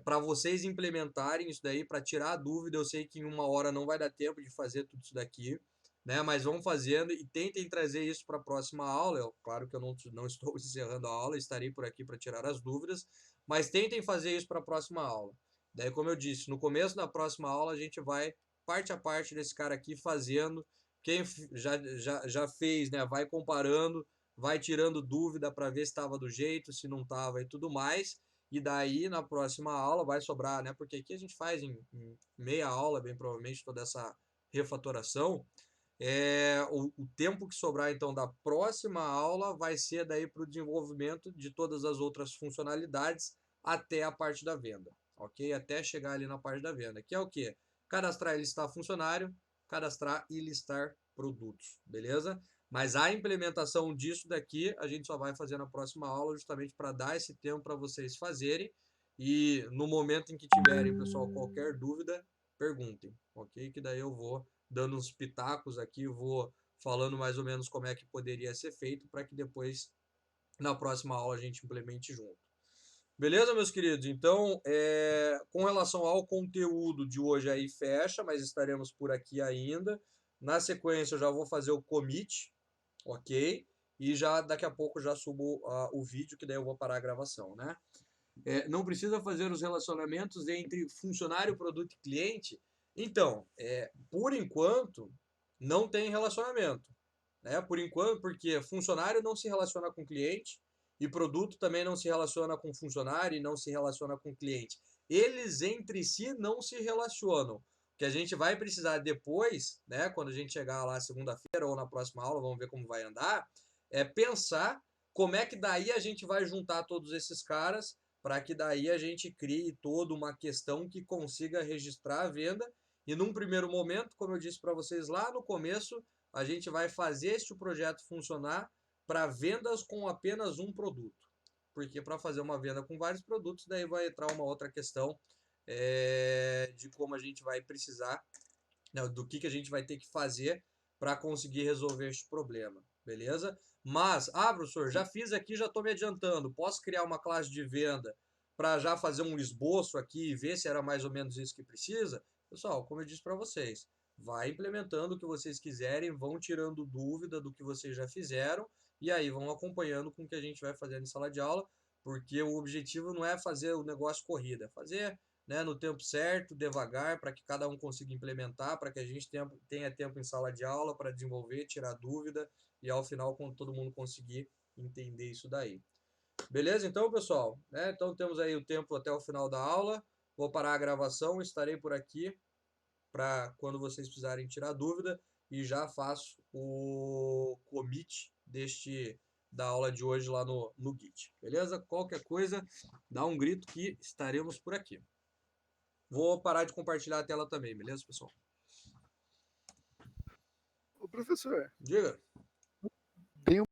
Speaker 1: para vocês implementarem isso daí, para tirar a dúvida. Eu sei que em 1 hora não vai dar tempo de fazer tudo isso daqui, né? Mas vão fazendo e tentem trazer isso para a próxima aula. Claro que eu não estou encerrando a aula, estarei por aqui para tirar as dúvidas, mas tentem fazer isso para a próxima aula. Daí, como eu disse, no começo da próxima aula a gente vai parte a parte desse cara aqui fazendo. Quem já fez, né? Vai comparando, vai tirando dúvida para ver se estava do jeito, se não estava e tudo mais. E daí, na próxima aula, vai sobrar, né? Porque aqui a gente faz em meia aula, bem provavelmente, toda essa refatoração. O tempo que sobrar, então, da próxima aula vai ser daí para o desenvolvimento de todas as outras funcionalidades até a parte da venda, ok? Até chegar ali na parte da venda, que é o quê? Cadastrar e listar funcionário, cadastrar e listar produtos, beleza? Mas a implementação disso daqui a gente só vai fazer na próxima aula, justamente para dar esse tempo para vocês fazerem. E no momento em que tiverem, pessoal, qualquer dúvida, perguntem, ok? Que daí eu vou dando uns pitacos aqui, vou falando mais ou menos como é que poderia ser feito para que depois, na próxima aula, a gente implemente junto. Beleza, meus queridos? Então, com relação ao conteúdo de hoje aí fecha, mas estaremos por aqui ainda. Na sequência, eu já vou fazer o commit, ok? E já daqui a pouco já subo o vídeo, que daí eu vou parar a gravação, né? Não precisa fazer os relacionamentos entre funcionário, produto e cliente. Então, por enquanto, não tem relacionamento, né? Por enquanto, porque funcionário não se relaciona com cliente e produto também não se relaciona com funcionário e não se relaciona com cliente. Eles entre si não se relacionam. O que a gente vai precisar depois, né, quando a gente chegar lá segunda-feira ou na próxima aula, vamos ver como vai andar, é pensar como é que daí a gente vai juntar todos esses caras para que daí a gente crie toda uma questão que consiga registrar a venda. E num primeiro momento, como eu disse para vocês lá no começo, a gente vai fazer este projeto funcionar para vendas com apenas um produto. Porque para fazer uma venda com vários produtos, daí vai entrar uma outra questão de como a gente vai precisar, né, do que a gente vai ter que fazer para conseguir resolver este problema, beleza? Mas, professor, já fiz aqui, já estou me adiantando. Posso criar uma classe de venda para já fazer um esboço aqui e ver se era mais ou menos isso que precisa? Pessoal, como eu disse para vocês, vai implementando o que vocês quiserem, vão tirando dúvida do que vocês já fizeram e aí vão acompanhando com o que a gente vai fazendo em sala de aula, porque o objetivo não é fazer o negócio corrida, é fazer, né, no tempo certo, devagar, para que cada um consiga implementar, para que a gente tenha tempo em sala de aula para desenvolver, tirar dúvida e ao final quando todo mundo conseguir entender isso daí. Beleza então, pessoal? Então temos aí o tempo até o final da aula. Vou parar a gravação, estarei por aqui para quando vocês precisarem tirar dúvida e já faço o commit da aula de hoje lá no Git. Beleza? Qualquer coisa, dá um grito que estaremos por aqui. Vou parar de compartilhar a tela também, beleza, pessoal?
Speaker 5: Ô, professor,
Speaker 1: Diga.